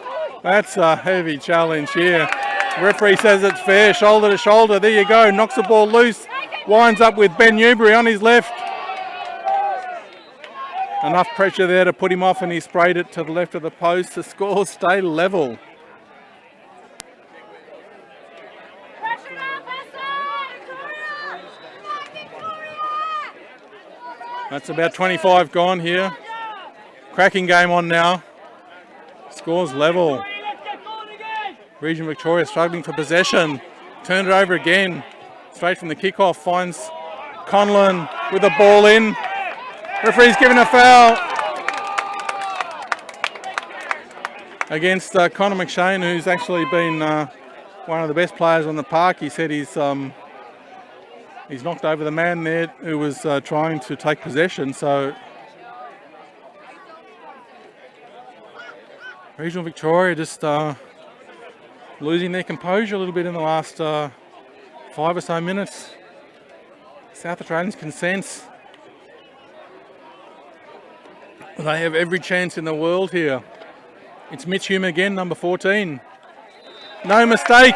that's a heavy challenge here. The referee says it's fair, shoulder to shoulder. There you go, knocks the ball loose. Winds up with Ben Newbury on his left. Enough pressure there to put him off, and he sprayed it to the left of the post. The scores stay level. That's about 25 gone here. Cracking game on now. Scores level. Region Victoria struggling for possession. Turned it over again. Straight from the kickoff. Finds Conlon with the ball in. Referee's given a foul against Connor McShane, who's actually been one of the best players on the park. He said he's knocked over the man there who was trying to take possession. So Regional Victoria just losing their composure a little bit in the last 5 or so minutes. South Australians can sense they have every chance in the world here. It's Mitch Hume again, number 14. No mistake.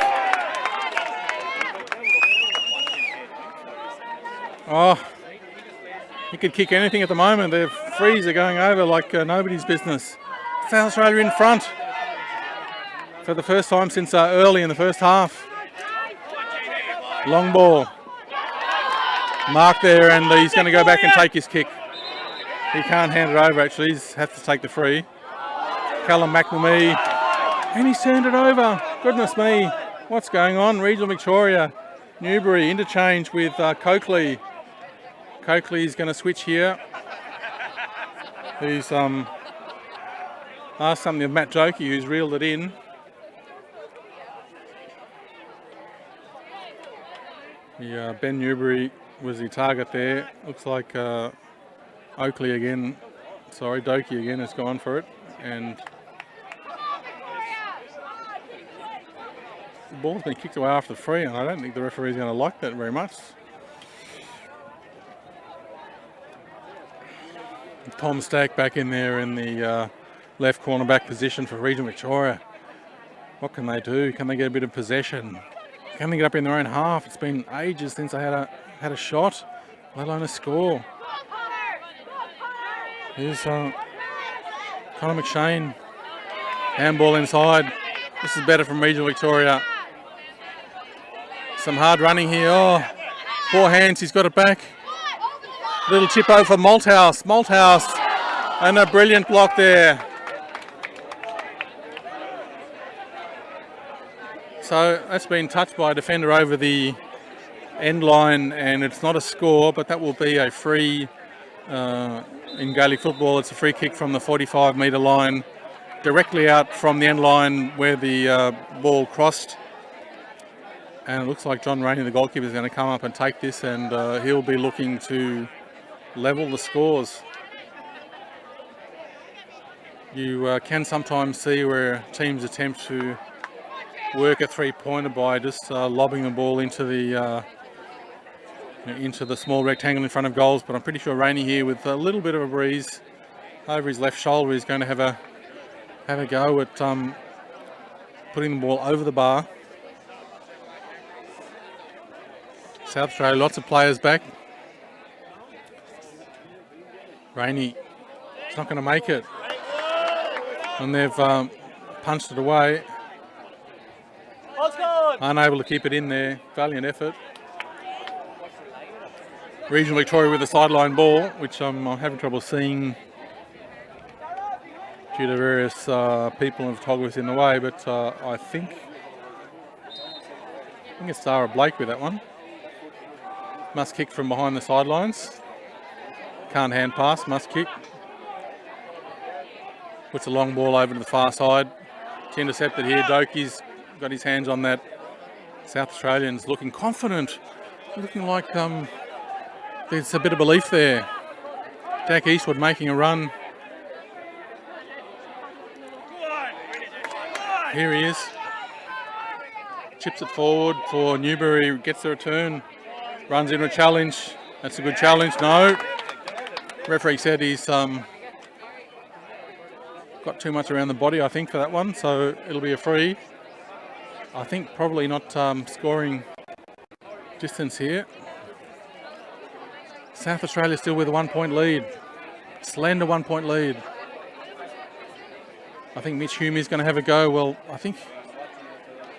Oh, he could kick anything at the moment. Their frees are going over like nobody's business. South Australia in front for the first time since early in the first half. Long ball. Mark there, and he's going to go back and take his kick. He can't hand it over actually, he's has to take the free. Callum McNamee, and he's turned it over. Goodness me, what's going on? Regional Victoria, Newbury, interchange with Coakley. Coakley's going to switch here. He's asked something of Matt Jokey, who's reeled it in. Ben Newbury was the target there. Looks like Oakley again, sorry, Dokey again has gone for it, and the ball's been kicked away after the free, and I don't think the referee's going to like that very much. Tom Stack back in there in the left cornerback position for Regional Victoria. What can they do? Can they get a bit of possession? Can they get up in their own half? It's been ages since they had a shot, let alone a score. Here's Connor McShane. Handball inside. This is better from Regional Victoria. Some hard running here. Oh, poor hands, he's got it back. Little chip over for Malthouse. Malthouse. And a brilliant block there. So that's been touched by a defender over the end line, and it's not a score, but that will be a free. In Gaelic football, it's a free kick from the 45-metre line, directly out from the end line where the ball crossed. And it looks like John Rainey, the goalkeeper, is going to come up and take this, and he'll be looking to level the scores. You can sometimes see where teams attempt to work a three-pointer by just lobbing the ball into the small rectangle in front of goals, but I'm pretty sure Rainey here, with a little bit of a breeze over his left shoulder, is going to have a go at putting the ball over the bar. South Australia, lots of players back. Rainey, it's not going to make it, and they've punched it away. Unable to keep it in there. Valiant effort. Regional Victoria with a sideline ball, which I'm having trouble seeing due to various people and photographers in the way, but I think it's Sarah Blake with that one. Must kick from behind the sidelines. Can't hand pass, must kick. Puts a long ball over to the far side. It's intercepted here. Dokey's got his hands on that. South Australians looking confident, looking like there's a bit of belief there. Jack Eastwood making a run. Here he is. Chips it forward for Newbury, gets the return. Runs into a challenge. That's a good challenge. No. Referee said he's got too much around the body, I think, for that one, so it'll be a free. I think probably not scoring distance here. South Australia still with a 1 point lead. Slender 1 point lead. I think Mitch Hume is going to have a go. Well, I think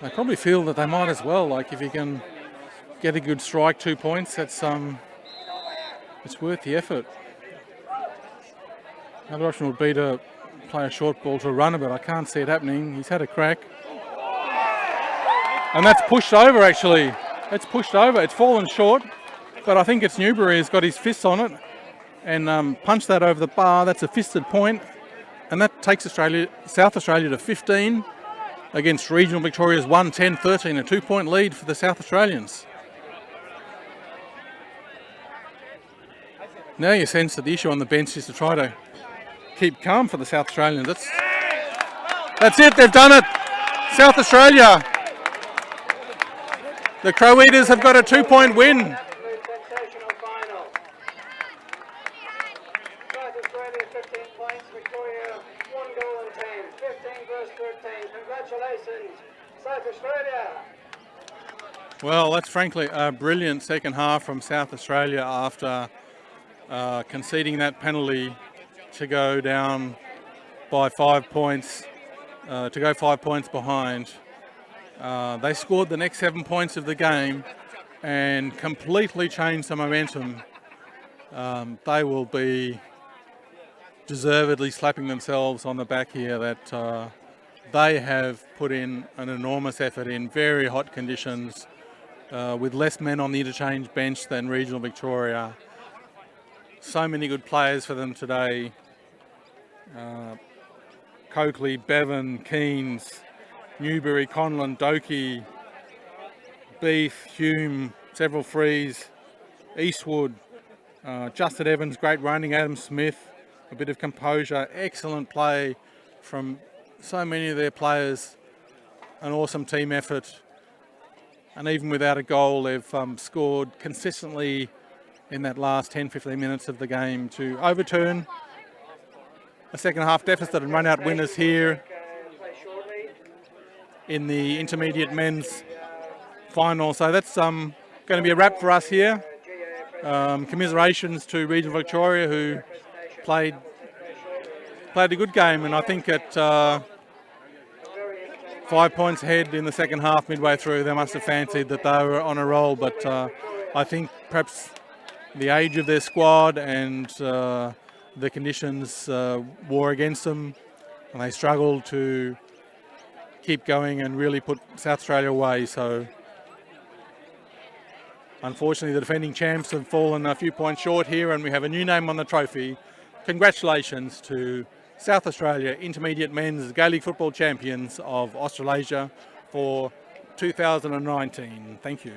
they probably feel that they might as well. Like, if you can get a good strike, 2 points, that's it's worth the effort. Another option would be to play a short ball to a runner, but I can't see it happening. He's had a crack. And that's pushed over, actually. It's pushed over. It's fallen short, but I think it's Newbury has got his fists on it and punched that over the bar. That's a fisted point, and that takes South Australia to 15 against regional Victoria's 1-10-13, a 2-point lead for the South Australians. Now you sense that the issue on the bench is to try to keep calm for the South Australians. That's it, they've done it. South Australia. The Crow Eaters have got a 2-point win. Absolute sensational final. South Australia 15 points, Victoria 1 goal and 10, 15 versus 13. Congratulations, South Australia. Well, that's frankly a brilliant second half from South Australia after conceding that penalty to go down by 5 points, to go 5 points behind. They scored the next 7 points of the game and completely changed the momentum. They will be deservedly slapping themselves on the back here that they have put in an enormous effort in very hot conditions with less men on the interchange bench than regional Victoria. So many good players for them today. Coakley, Bevan, Keynes, Newbury, Conlon, Doakey, Beef, Hume, several frees, Eastwood, Justin Evans, great running, Adam Smith, a bit of composure, excellent play from so many of their players, an awesome team effort, and even without a goal they've scored consistently in that last 10-15 minutes of the game to overturn a second half deficit and run out winners here in the intermediate men's final. So that's going to be a wrap for us here. Commiserations to regional Victoria, who played a good game, and I think at 5 points ahead in the second half midway through they must have fancied that they were on a roll, but I think perhaps the age of their squad and the conditions wore against them, and they struggled to keep going and really put South Australia away. So unfortunately the defending champs have fallen a few points short here, and we have a new name on the trophy. Congratulations to South Australia Intermediate Men's Gaelic Football Champions of Australasia for 2019. Thank you.